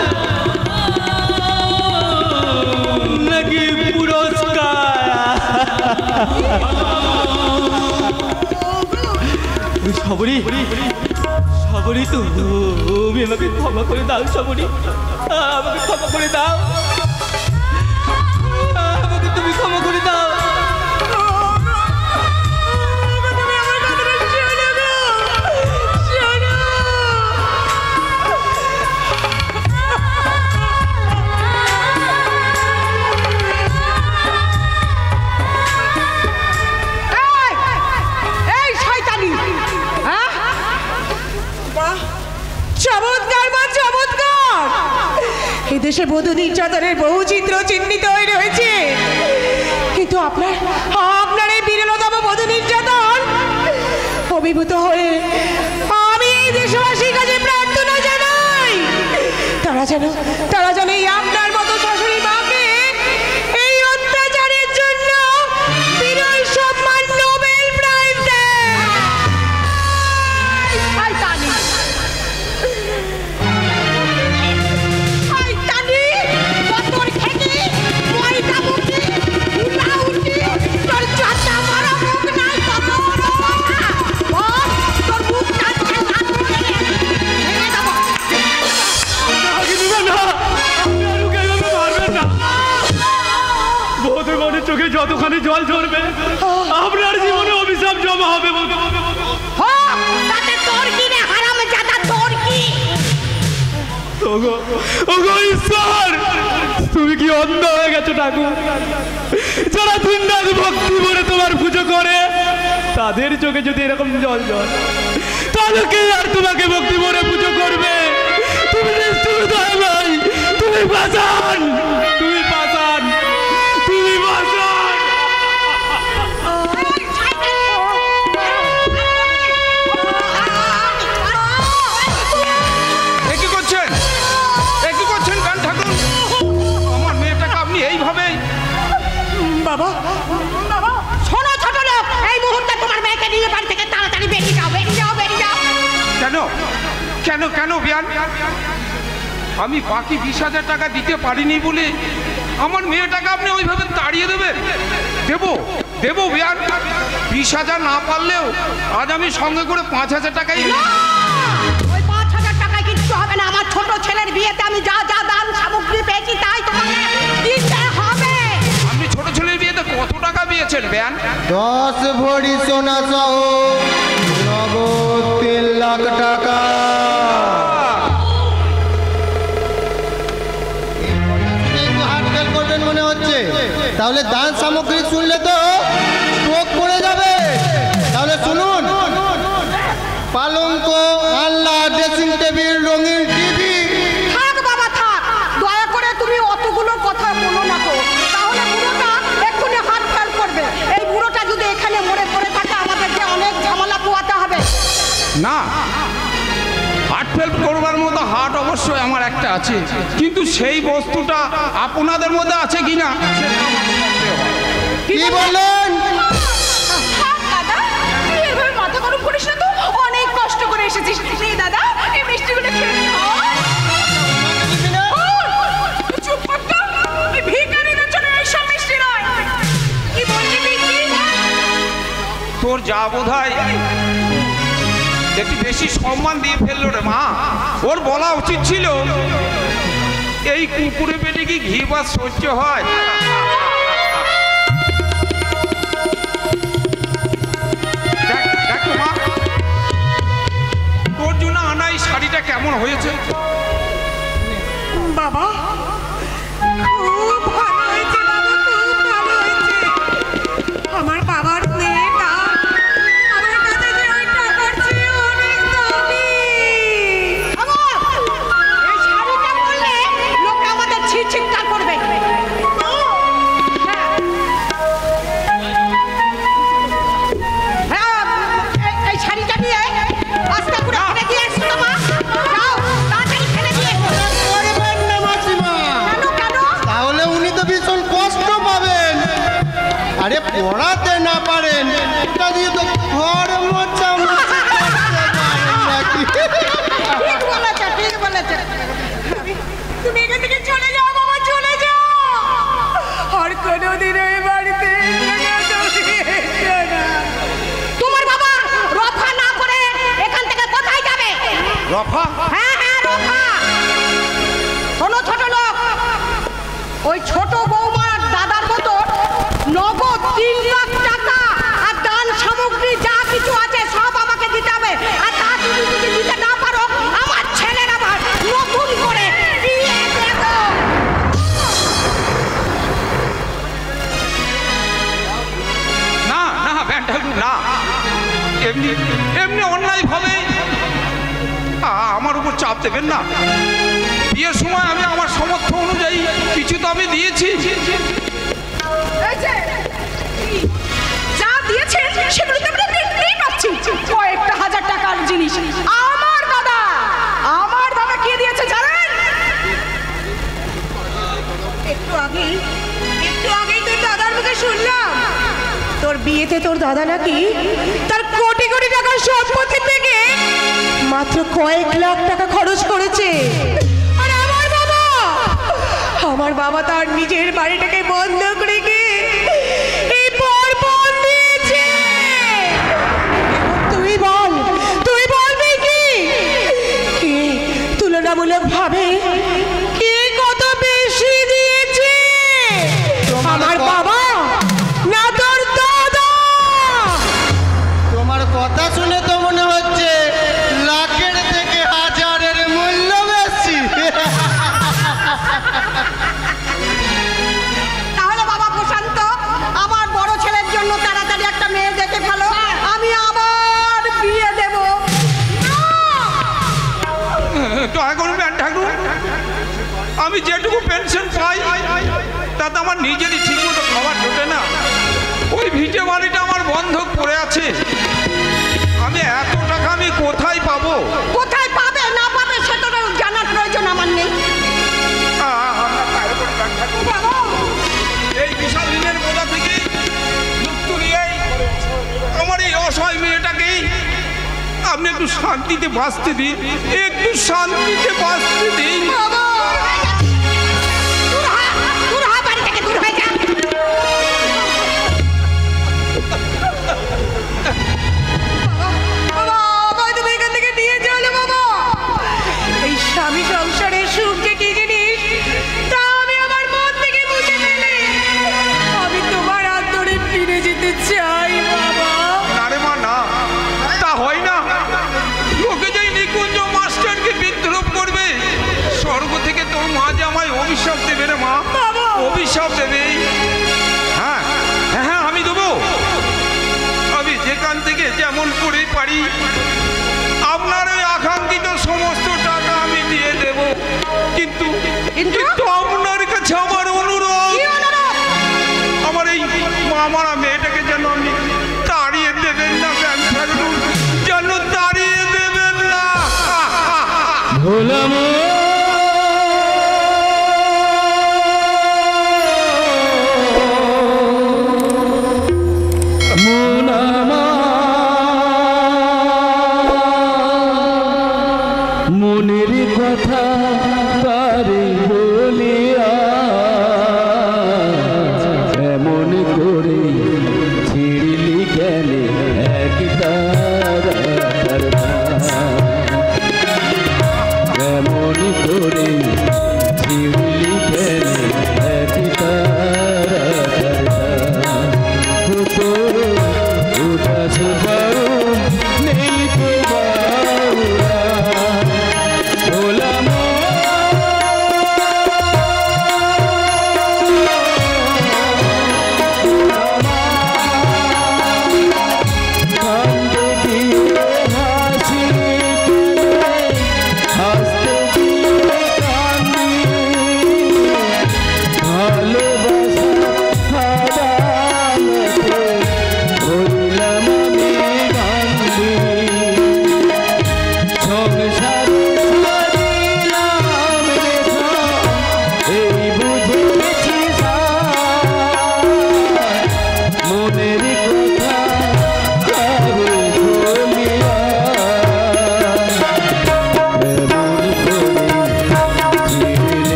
নাকি পুরস্কার? সবরি সবরি, তুমি আমাকে ক্ষমা করে দাও। সবরি, আমাকে ক্ষমা করে দাও। আমাকে তুমি ক্ষমা করে দাও। এদেশে বধূ নির্যাতনের বহু চিত্র চিহ্নিত হয়ে রয়েছে, কিন্তু আপনার এই বিরলতম বধূ নির্যাতন অভিভূত হয়ে আমি এই দেশবাসীর কাছে প্রার্থনা জানাই, তারা যেন এই আপনার মতো শাশুড়ি মাকে এই অত্যাচারের জন্য বিরল সম্মান নোবেল প্রাইজ দেয়। চোখে যতখানি জল ঝরবে আপনার জীবনে অভিশাপ জমা হবে। ঈশ্বর, তুমি কি অন্ধ হয়ে গেছো ঠাকুর? যারা দিন রাত ভক্তি ভরে তোমার পুজো করে তাদের চোখে যদি এরকম জল জল, তাহলে কে আর তোমাকে ভক্তি ভরে পুজো করবে? তুমি নিষ্ঠুর দয়া ভাই, তুমি বাঁচান, তুমি বাঁচান, তুমি বাঁচান। কি করছেন কান ঠাকুর? আমার মেয়েটাকে আপনি এইভাবে? বাবা শোনো ছোট লোক, এই মুহূর্তে তোমার মেয়েকে নিয়ে বাড়ি থেকে তাড়াতাড়ি বেরিয়ে যাও, বেরিয়ে যাও, বেরিয়ে যাও। কেন কেন কেন বিয়ান? আমি বাকি 20,000 টাকা দিতে পারিনি বলে আমার মেয়েটাকে আপনি ওইভাবে তাড়িয়ে দেবেন? দেবো বিয়ান, 20,000 না পারলেও আজ আমি সঙ্গে করে 5,000 টাকাই। ওই 5,000 টাকায় কিচ্ছু হবে না। আমার ছোট ছেলের বিয়েতে আমি যা যা দান সামগ্রী পেয়েছি তাই তোমাকে দিতে হবে। আপনি ছোট ছেলের বিয়েতে কত টাকা পেয়েছেন বিয়ান? 10 ভরি সোনা সহ নগদ 3 লাখ টাকা। হাটফেল করবেন মনে হচ্ছে, তাহলে দান সামগ্রী শুনলে তো চোখ পড়ে যাবে। তাহলে শুনুন, পালঙ্ক, আলনা, ড্রেসিং টেবিল, রঙিন টিভি। থাক বাবা থাক, দয়া করে তুমি অতগুলো কথা বলো না তো, তাহলে বুড়োটা এক্ষুনি হাত ফেল করবে। এই বুড়োটা যদি এখানে মরে পড়ে থাকে আমাদেরকে অনেক ঝামেলা পোয়াতে হবে। না, হার্ট ফেল করবার মতো হার্ট অবশ্যই আমার একটা আছে, কিন্তু সেই বস্তুটা আপনাদের মধ্যে আছে কিনা কি বললেন? দাদা তুই এভাবে মাথা গরম করিস না তো, অনেক কষ্ট করে এসেছিস। এই দাদা এই মিষ্টিগুলো খেয়ে চুপ করতো, এই ভিখারিদের জন্য এইসব মিষ্টি নয়। কি বললি মিষ্টি? তোর যা বোধ হয় একটু বেশি সম্মান দিয়ে ফেললো রে মা। ওর বলা উচিত ছিল এই কুকুরে পেটে কি ঘি বা সহ্য হয়? দেখো মা, তোর জন্য আনা এই শাড়িটা কেমন হয়েছে? বাবা খুব ভালো হয়েছে, বাবা খুব ভালো হয়েছে। আমার বাবার মেয়েটা আমার কাছে যে ওই টাকার চেয়ে অনেক দামি। এই শাড়িটা পরলে লোকে আমাদের ছিটছিটকার করবে। এই শাড়িটা নিয়ে আস্তে করে ফেলে দিয়ে এসো তো মা। যাও তাড়াতাড়ি ফেলে দিয়ে এসো। করবেন না মাসিমা, কেন? তাহলে উনি তো ভীষণ কষ্ট পাবেন। আরে পড়াতে না পারেন, এটা দিয়ে তো ঘর মোছামুছি করতে পারেন নাকি? ঠিক বলেছে, ঠিক বলেছে। তুমি এখান থেকে চলে যাও বাবা, চলে যাও। আর কোনোদিন এই বাড়িতে এসো না। তোমার বাবা রফা না করে এখান থেকে কোথায় যাবে? রফা? হ্যাঁ হ্যাঁ রফা। শোনো ছোট লোক, ওই ছোট বৌমার দাদার মতো নগদ 3 লাখ টাকা আর দান সামগ্রী যা কিছু আছে সব আমাকে দিতে হবে। আর তা তুমি যদি দিতে না পারো আমার ছেলের আবার নতুন করে বিয়ে দেব। না না ব্যান্ডালু না, এমনি এমনি অন্যায় ভাবে আমার উপর চাপ দেবেন না। বিয়ের সময় আমি আমার সমর্থ তো আমি দিয়েছি। যা দিয়েছে সেগুলো তো আমরা দেখতেই পাচ্ছি, কয়েকটা হাজার টাকার জিনিস। আমার দাদা কি দিয়েছে জানেন? একটু আগেই তোর দাদার মুখে শুনলাম তোর বিয়েতে তোর দাদা নাকি তার কোটি কোটি টাকার সম্পত্তি থেকে মাত্র কয়েক লাখ টাকা খরচ করেছে। আর আমার বাবা তার নিজের বাড়িটাকে বন্ধ করে গিয়ে এই পরপর দিয়েছে। তুই বলবি কি তুলনামূলক ভাবে কে কত বেশি দিয়েছে, আমার বাবা না তোর দাদা? তোমার কথা শুনে তো মনে হচ্ছে লাখের থেকে হাজারের মূল্য বেশি। তাহলে বাবা প্রশান্ত, আমার বড় ছেলের জন্য তাড়াতাড়ি একটা মেয়ে দেখে ফেলো, আমি আবার বিয়ে দেব। দয়া করুন ঠাকুর, আমি যেটুকু পেনশন পাই তাতে আমার নিজেরই ঠিক মতো খাবার জোটে না। ওই ভিটে বাড়িটা আমার বন্ধক পড়ে আছে। আমি এত টাকা আমি কোথায় পাবো? কোথায় পাবে না পাবে সেটা জানার প্রয়োজন আমার নেই। এই বিশাল ঋণের বোঝা থেকে মুক্ত নিয়েই আমার এই অসহায় মেয়েটাকেই আপনি একটু শান্তিতে বাঁচতে দিন, একটু শান্তিতে বাঁচতে দিন। তুমি এখান থেকে নিয়ে চলো বাবা। এই স্বামী সংসারের সুখ যে কি জিনিস তা আমি আমার মন থেকে বুঝে ফেলি। আমি তোমার হাত ধরে ফিরে যেতে চাই বাবা। না রে মা, না, তা হয় না। লোকে যে নিকুঞ্জ মাস্টারকে বিদ্রোহ করবে, স্বর্গ থেকে তোর মা যে আমায় অভিশাপ দেবে রে মা, অভিশাপ দেবে। হ্যাঁ হ্যাঁ, আমি দেবো। আমি যেখান থেকে যেমন করে পারি আপনার ওই আকাঙ্ক্ষিত সমস্ত টাকা আমি দিয়ে দেব, কিন্তু আপনার কাছে আমার অনুরোধ, আমার এই মামারা মেয়েটাকে যেন আপনি তাড়িয়ে দেবেন না, যেন তাড়িয়ে দেবেন না। ভোলাম মনের কথা পারে বলিয়া এমন করে ছিড়লি গেলে এক তারা এমন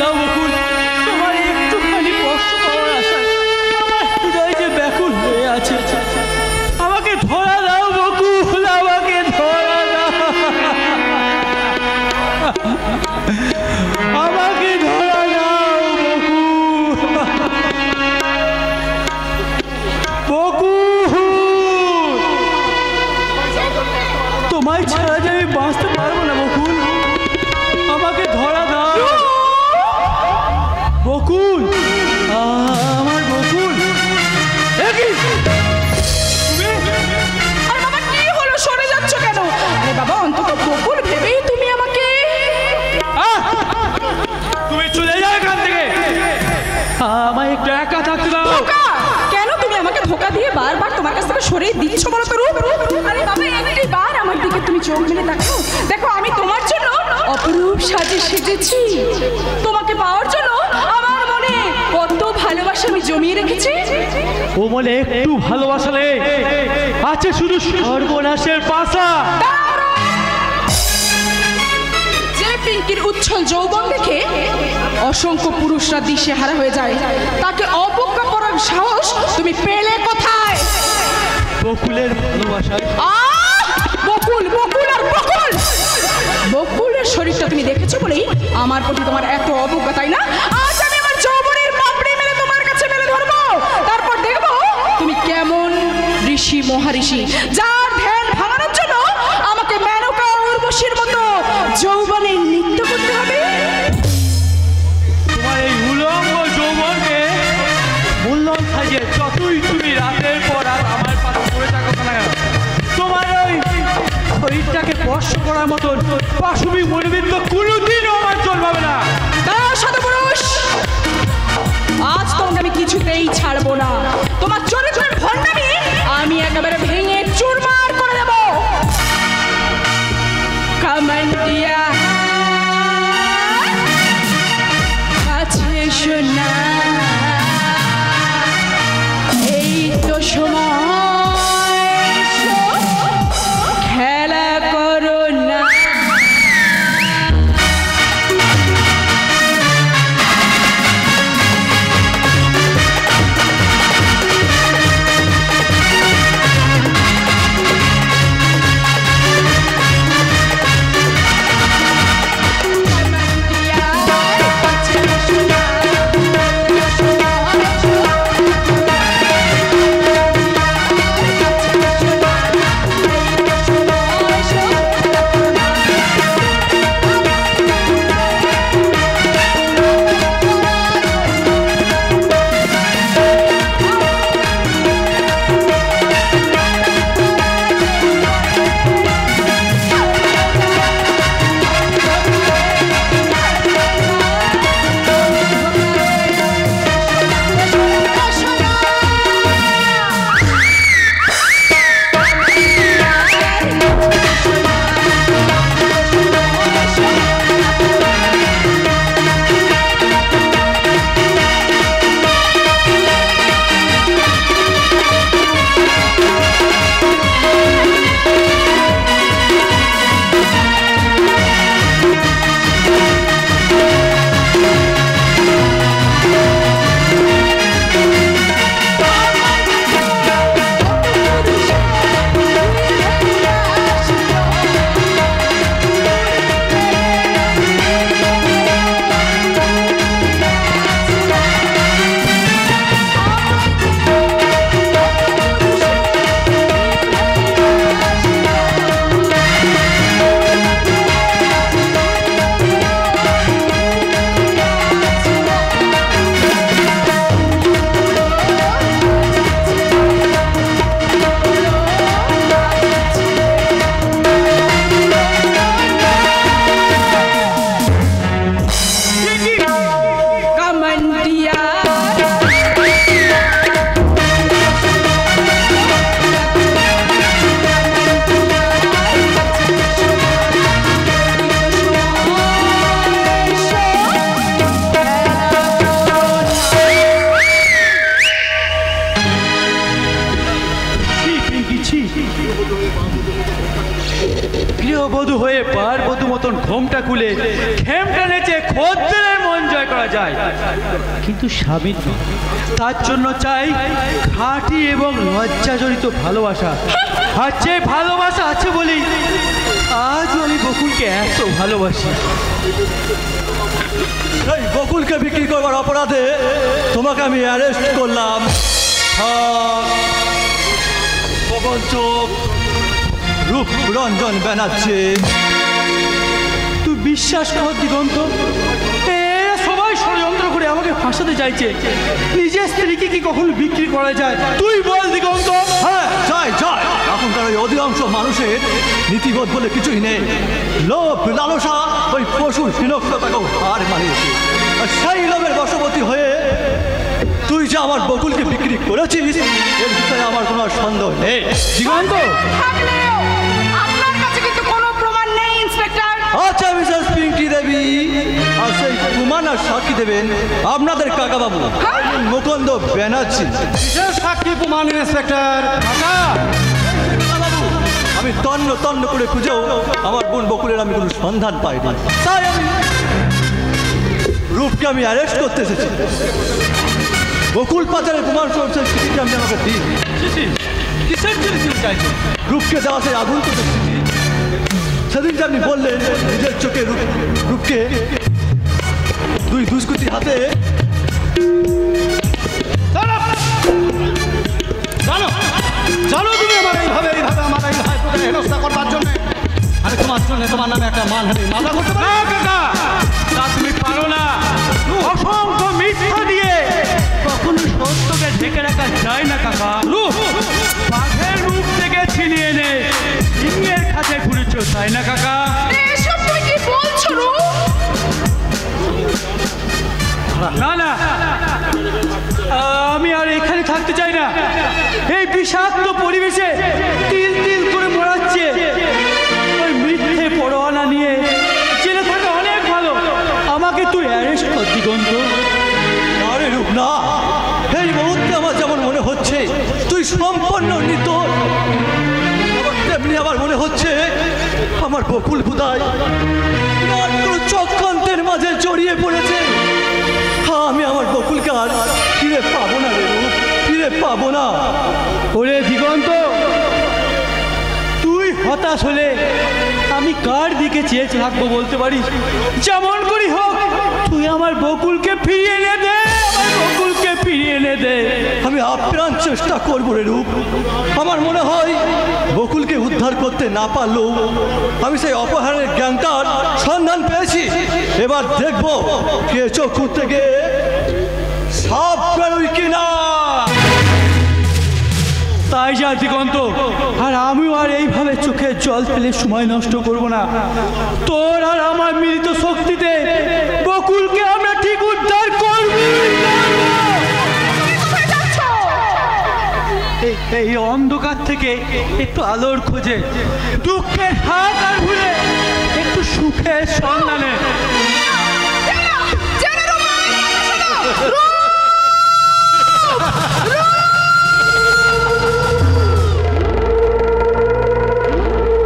দাও বকুল, তোমার একটুখানি কষ্ট পাওয়ার আশায় আমার হৃদয় যে ব্যাকুল হয়ে আছে। আমাকে ধরা দাও বকুল, আমাকে ধরা দাও, আমাকে ধরা দাও বকুল। তোমায় ছাড়া যে আমি বাঁচতে পারবো না বকুল, আমাকে ধরা দাও বকুল, আমার বকুল। আরে বাবা কি হলো, সরে যাচ্ছ কেন? আরে বাবা অন্তত বকুল ভেবেই তুমি আমাকে। তুমি চলে যাও এখান থেকে, আমায় একটু একা থাকতে দাও। কেন তুমি আমাকে ধোকা দিয়ে বারবার তোমার কাছ থেকে সরিয়ে দিচ্ছ বলো তো রূপ? আরে বাবা একবার আমার দিকে তুমি চোখ মেলে দেখো, দেখো আমি তোমার জন্য অপরূপ সাজে সেজেছি। তোমাকে পাওয়ার জন্য আমার মনে কত ভালোবাসা আমি জমিয়ে রেখেছি। ও মনে একটু ভালোবাসা নেই, আছে শুধু সর্বনাশের পাশা। যে পিঙ্কির উচ্ছল যৌবন দেখে অসংখ্য পুরুষরা দিশেহারা হয়ে যায়, তাকে অবজ্ঞা করার সাহস তুমি পেলে কোথায়? বকুলের ভালোবাসায়। বকুল বকুল আর বকুল, বকুলের শরীরটা তুমি দেখেছো বলেই আমার প্রতি তোমার এত অবজ্ঞা, তাই না? আজ আমি আমার যৌবনের পাপড়ি মেলে তোমার কাছে মেলে ধরবো, তারপর দেখবো তুমি কেমন ঋষি মহারিষি, যার ধ্যান ভাঙানোর জন্য আমাকে মেনকা উর্বশীর মতো যৌবনের নৃত্য করতে হবে। তোমার এই উলঙ্গ যৌবনকে মূল্যন সাজিয়ে যতই তুমি রাতের পর রাত আমার পাশে পড়ে থাকো না কেন, তোমার ওই শরীরটাকে স্পর্শ করার মতন পাশবিক মনোবৃত্ত কোনোদিনও আমার চলবে না। সদপুরুষ, আজ তোমাকে আমি কিছুতেই ছাড়বো না। তোমার চরিত্রের ভণ্ডামি আমি একেবারে ভেঙে চুরমার করে দেব। কামান্ডিয়া কাছে শোনা, এই তো সময় খেলা করো না। গৃহবধূ হয়ে পার বধূ মতন ঘোমটা খুলে খেমটা নেচে খদ্দেরের মন জয় দেওয়া যায়, কিন্তু স্বামীর নয়। তার জন্য চাই খাঁটি এবং লজ্জাজড়িত ভালোবাসা। আর যে ভালোবাসা আছে বলি আজ আমি বকুলকে এত ভালোবাসি। এই বকুলকে বিক্রি করবার অপরাধে তোমাকে আমি অ্যারেস্ট করলাম। চোখ রূপরঞ্জন ব্যানার্জি। তুই বিশ্বাস কর দিগন্ত, এরা সবাই ষড়যন্ত্র করে আমাকে ফাঁসাতে চাইছে। নিজের স্ত্রীকে কি কখনো বিক্রি করা যায়? তুই বল দিগন্ত। হ্যাঁ চাই চাই। এখনকার ওই অধিকাংশ মানুষের নীতিবোধ বলে কিছুই নেই। লোভ লালসা ওই পশুর হিনস্থতাকেও হার মানিয়েছে। আর সেই লোভের বশবর্তী হয়ে তুই যে আমার বকুলকে বিক্রি করেছিস এর ভিতরে আমার কোনো সন্দেহ নেই। দিগন্ত, আপনার কাছে কিন্তু কোনো প্রমাণ নেই ইন্সপেক্টর। আচ্ছা মিসেস পিঙ্কি দেবী, আর সেই প্রমাণ আর সাক্ষী দেবেন আপনাদের কাকাবাবু মুকুন্দ ব্যানার্জি। কিসের সাক্ষী প্রমাণ ইন্সপেক্টর? আমি তন্ন তন্ন করে খুঁজেও আমার বোন বকুলের আমি কোনো সন্ধান পাইনি। তাই আমি রূপকে আমি অ্যারেস্ট করতে এসেছি। বকুল পাচারের প্রমাণ সরষের চিঠিটি আমি আমাকে দিই। কিসের চিঠি চাইছো? রূপকে দেওয়া সেই আগুন করতে চিঠি। সেদিন যে আপনি বললেন নিজের চোখে রূপকে দুই দুষ্কৃতির হাতে। জানো জানো তুমি আমার এইভাবে আমার এই ভাইপোকে হেনস্থা করবার জন্য আমি তোমার জন্য তোমার নামে একটা মানহানি মামলা করতে পারি। কাকা, তা তুমি পারো না। অসংখ্য মিথ্যা দিয়ে কখনো সত্যকে ঢেকে রাখা যায় না কাকা। বাঘের রূপ থেকে ছিনিয়ে এনে সিংহের খাঁচে ঘুরেছো, তাই না কাকা? এসব তুমি কি বলছো রূপ? না না, আমি আর এখানে থাকতে চাই না। এই বিষাক্ত পরিবেশে তিল তিল করে মরাচ্ছে। ওই মিথ্যে পরোয়ানা নিয়ে জেলে থাকা অনেক ভালো। আমাকে তুই অ্যারেস্ট কর দিগন্ত। আরে রূপ না, এই মুহূর্তে আমার যেমন মনে হচ্ছে তুই সম্পন্ন নির্দোষ, তেমনি আমার মনে হচ্ছে আমার বকুল বুদায় কোনো চক্রান্তের মাঝে জড়িয়ে পড়েছে। আমি আমার বকুলকে আর ফিরে পাবো না রে রূপ, ফিরে পাবো না। ওরে দিগন্ত, তুই হতাশ হলে আমি কার দিকে চেয়ে থাকবো বলতে পারিস? যেমন করি হোক তুই আমার বকুলকে ফিরিয়ে এনে দে, আমার বকুলকে ফিরিয়ে এনে দে। আমি আপ্রাণ চেষ্টা করবো রে রূপ। আমার মনে হয় বকুলকে উদ্ধার করতে না পারলেও আমি সেই অপহরণের জ্ঞানটার সন্ধান পেয়েছি। এবার দেখবো কে চোখ খুঁজতে গিয়ে সাপ বেরোই কিনা। তাই যা দিগন্ত, আর আমিও আর এইভাবে চোখে জল ফেলে সময় নষ্ট করব না। তোর আর আমার মিলিত শক্তিতে বকুলকে আমরা ঠিক উদ্ধার করব। এই অন্ধকার থেকে একটু আলোর খোঁজে, দুঃখের হাত আর ভুলে একটু সুখের সন্ধানে।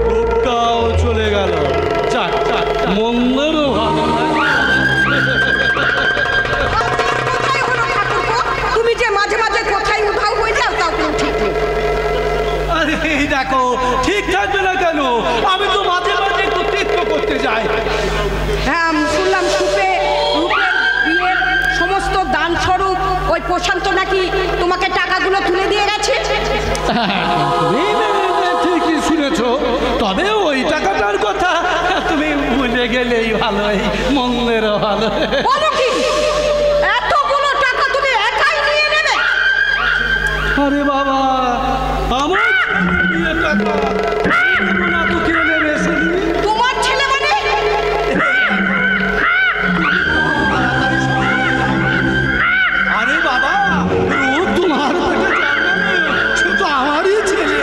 রূপটাও চলে গেল। চাক চাক মন্দেরও ভালো। তুমি যে মাঝে মাঝে কোথায় উধাও হয়ে যাও তাও কোনো ঠিক নেই। আরে এই দেখো, ঠিক থাকবে না কেন? আমি তো মাঝে মাঝে একটু তীর্থ করতে যাই। হ্যাঁ, আমি শুনলাম রূপের বিয়ের সমস্ত দান স্বরূপ ওই প্রশান্ত নাকি তোমাকে টাকাগুলো তুলে দিয়ে গেছে। ঠিকই শুনেছ, তবে ওই টাকাটার কথা তুমি ভুলে গেলেই ভালো, এই মন্দেরও ভালো। বলো কি এতগুলো টাকা তুমি একাই নিয়ে নেবে? আরে বাবা, আমার বিয়ে টাকা না তো কিনে নেবে শুনি। তোমার ছেলে মানে? আরে বাবা, রূপ তোমার পেটে জন্মানো, সে তো আমারই ছেলে।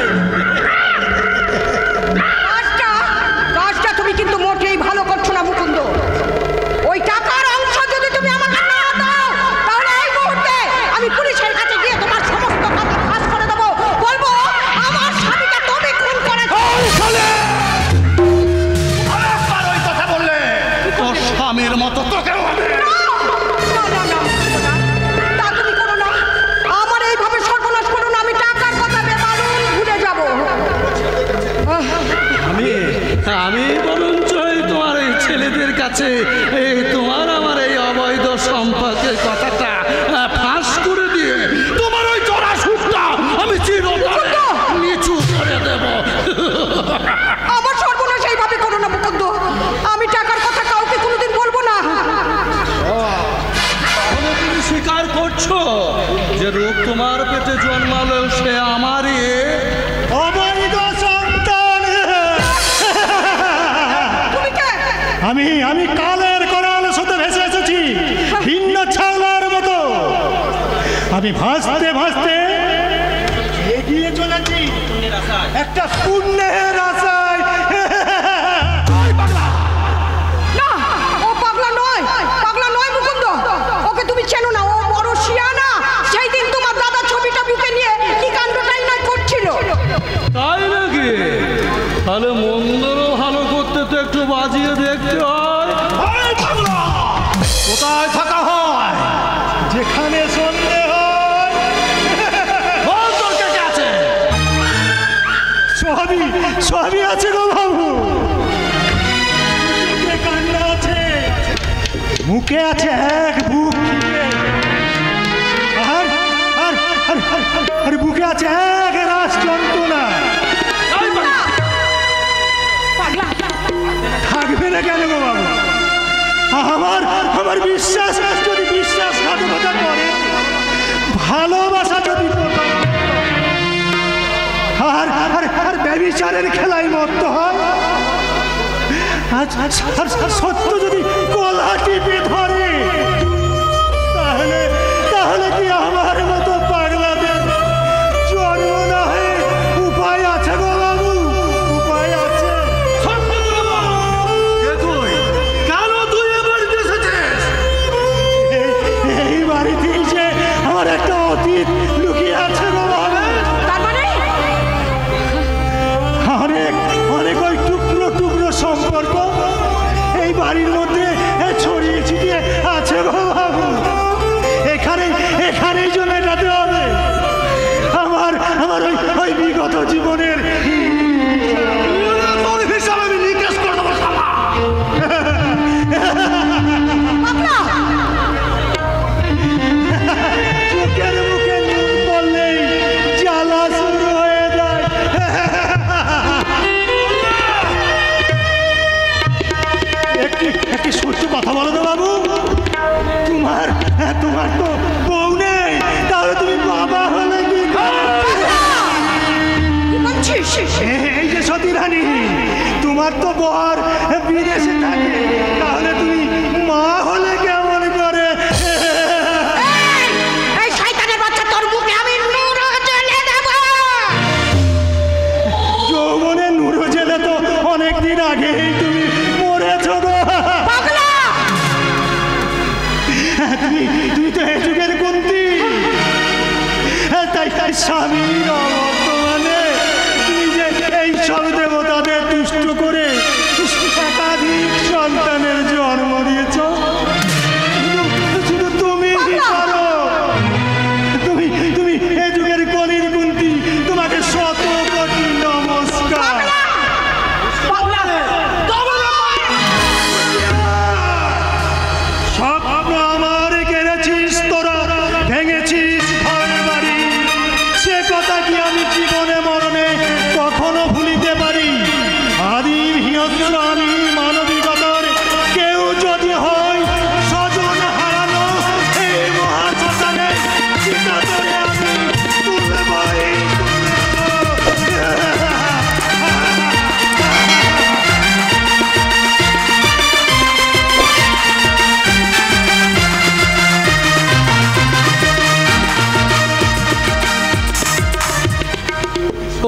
কাজটা তুমি কিন্তু মোটেই ভালো করছো না মুকুন্দ। ওই টাকার অংশ যদি তুমি আমাকে না দাও তাহলে এই মুহূর্তে আমি পুলিশের কাছে গিয়ে তোমার সমস্ত কথা ফাঁস করে দেবো। বলবো আমার স্বামীকে তুমি খুন সহজে কথাটা ফাঁস করে দিয়ে তোমার ওই জরা সুখটা আমি চিরতরে নিচু করে দেব। আমার সর্বনাশ এইভাবে করো না মুকুন্দ, আমি টাকার কথা কাউকে কোনোদিন বলবো না। তুমি স্বীকার করছো যে রূপ তোমার পেটে জন্মালেও সে আমারই অবৈধ সন্তান। আমি কালের করাল সাথে ভেসে এসেছি ভিন্ন ছাওলার মতো। আমি ভাসতে ভাসতে এগিয়ে চলেছি একটা পুণ্যের আশায়। না, ও পাগলা নয়, পাগলা নয় মুকুন্দ। ওকে তুমি চেনো না, ও বড় শিয়ানা। সেই দিন তোমার দাদা ছবিটা বুকে নিয়ে কি কাণ্ডটাই না করছিল। তাই নাকি? তাহলে মন্দরও ভালো করতে তো একটু বাজিয়ে দেখতে হয়। কোথায় থাকা হয় যেখানে সন্দেহ সবই আছে গো বাবু। কান্না আছে, মুখে আছে এক বুক আর বুকে আছে এক রাস যন্ত্রণা। থাকবে না কেন গো বাবু? আমার বিশ্বাস, যদি বিশ্বাসঘাতকতা করে, ভালোবাসা যদি আর ব্যভিচারের খেলায় মত্ত হয়, সত্য যদি গলা টিপে ধরে, তাহলে কি আমার মতো পাগলাদের জন্ম না হয়ে উপায় আছে গো বাবু? উপায় আছে। কেন তুই এ বাড়িতে এসেছিস? এই বাড়িতেই যে আমার একটা অতীত লুকিয়ে আছে গো বাবু। অনেক ওই টুকরো টুকরো সম্পর্ক এই বাড়ির মধ্যে ছড়িয়ে ছিটিয়ে আছে গো বাবু। এখানেই জন্য মেটাতে হবে আমার ওই বিগত জীবনের হিসাব আমি নিকাশ করে দেবো। চোখের মুখে নুন বললেই জ্বালা শুরু হয়ে যায়। একটি সত্য কথা বলো তো বাবু, তোমার তো বউ নেই, তাহলে তুমি বাবা হলে কি? এই যে সতী রানী, তোমার তো বর বিদেশে থাকে, তাহলে তুমি মা হলে কেমন করে? এই শয়তানের বাচ্চা, তোর মুখে আমি নুরো জ্বেলে দেব। যৌবনে নুরো জ্বেলে তো অনেকদিন আগেই তুমি মরেছো গো। তুমি তো এই যুগের কুন্তী, তাই স্বামীর অবর্তমানে তুমি যে এই সব দেবতাদের তুষ্ট করে একাধিক সন্তানের জন্ম দিয়েছ। শুধু তুমি পারো। তুমি এই যুগের কলির কুন্তী, তোমাকে শত কোটি নমস্কার। স্বপ্ন আমার কেড়েছিস তোরা, ভেঙেছিস ঘর বাড়ি, সে কথা কি আমি জীবনে মরণে কখনো ভুলিতে পারি? আদিম হিংস্র আমি মানবিকতার কেউ যদি হয় স্বজন হারানো এই মহাশ্মশানে চিতাতলে আমি তুলবই।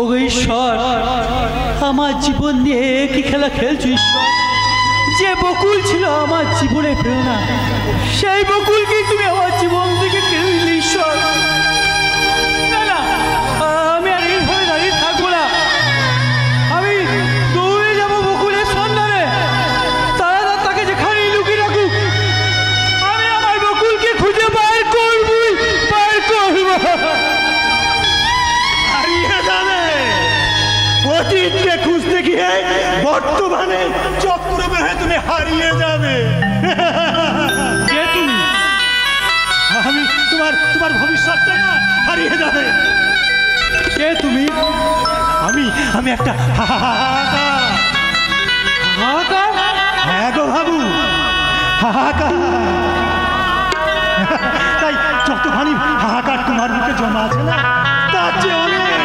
ওগো ঈশ্বর, আমার জীবন নিয়ে কি খেলা খেলছো ঈশ্বর? যে বকুল ছিল আমার জীবনের প্রেরণা, সেই বকুলকে তুমি আমার জীবন থেকে কেড়ে নিলে ঈশ্বর। না না, আমি আর এইভাবে দাঁড়িয়ে থাকবো না। আমি দৌড়ে যাবো বকুলের সন্ধানে। তারা তাকে যেখানে লুকিয়ে রাখুক, আমি আমার বকুলকে খুঁজে বার করবো। অতীতকে খুঁজতে গিয়ে বর্তমানে চক্রব্যূহে তুমি হারিয়ে যাবে। কে তুমি? আমি একটা হাহাকার হ্যাঁ গো বাবু হাহাকার। তাই যতখানি হাহাকার তোমার বুকে জমা আছে না, তার চেয়ে অনেক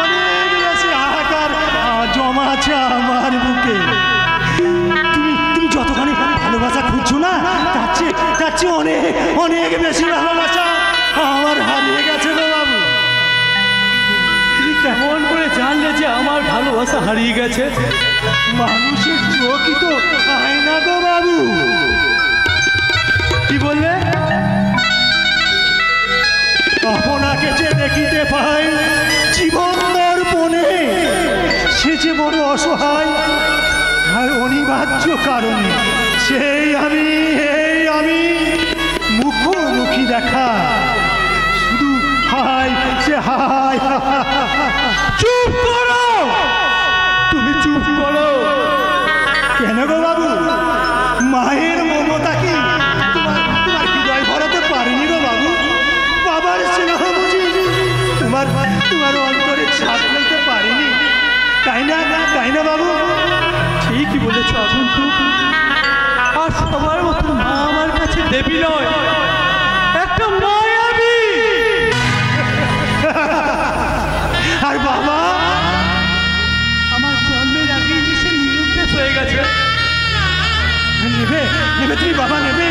অনেক বেশি হাহাকার জমা আছে আমার বুকে। তুমি তুমি যতখানি ভালোবাসা খুঁজছো না, তার চেয়ে অনেক অনেক বেশি ভালোবাসা আমার হারিয়ে গেছে গো বাবু। তুমি কেমন করে জানলে যে আমার ভালোবাসা হারিয়ে গেছে? মানুষের চোখই তো আয়না গো বাবু। কি বললে? আপনাকে যে দেখিতে পাই জীবন দর্পণে, সে যে বড় অসহায় আর অনিবার্য কারণে সেই আমি মুখোমুখি দেখা শুধু হাই সে হাই। চুপ করো, তুমি চুপ করো। কেন গো বাবু, মায়ের মমতা কি তোমার হৃদয় ভরাতে পারেনি গো বাবু? বাবার স্নেহ বুঝি তোমার অন্তরে ছাপ ফেলতে পারেনি, তাই না বাবু? ঠিকই বলেছ আগন্তুক। আর সবার মতো মা আমার কাছে দেবী নয়, একটা মায়াবী। আর বাবা আমার জন্মের আগেই যে সে নিরুদ্দেশ হয়ে গেছে। নেবে তুমি বাবা নেবে?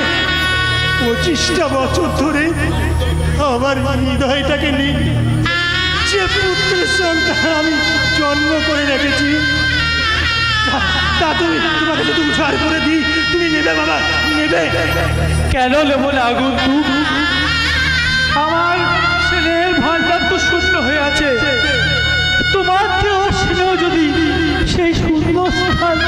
25টা বছর ধরে আমার হৃদয়টাকে নিয়ে যে পুত্রের সন্তান আমি জন্ম করে রেখেছি, তা তোমাকে যদি উদ্ধার করে দিই, তুমি নেবে বাবা নেবে? কেন নেব না আগন্তুক? আমার স্নেহের ভান্ডার তো শূন্য হয়ে আছে। তোমার দেওয়া স্নেহ যদি সেই শূন্য স্থান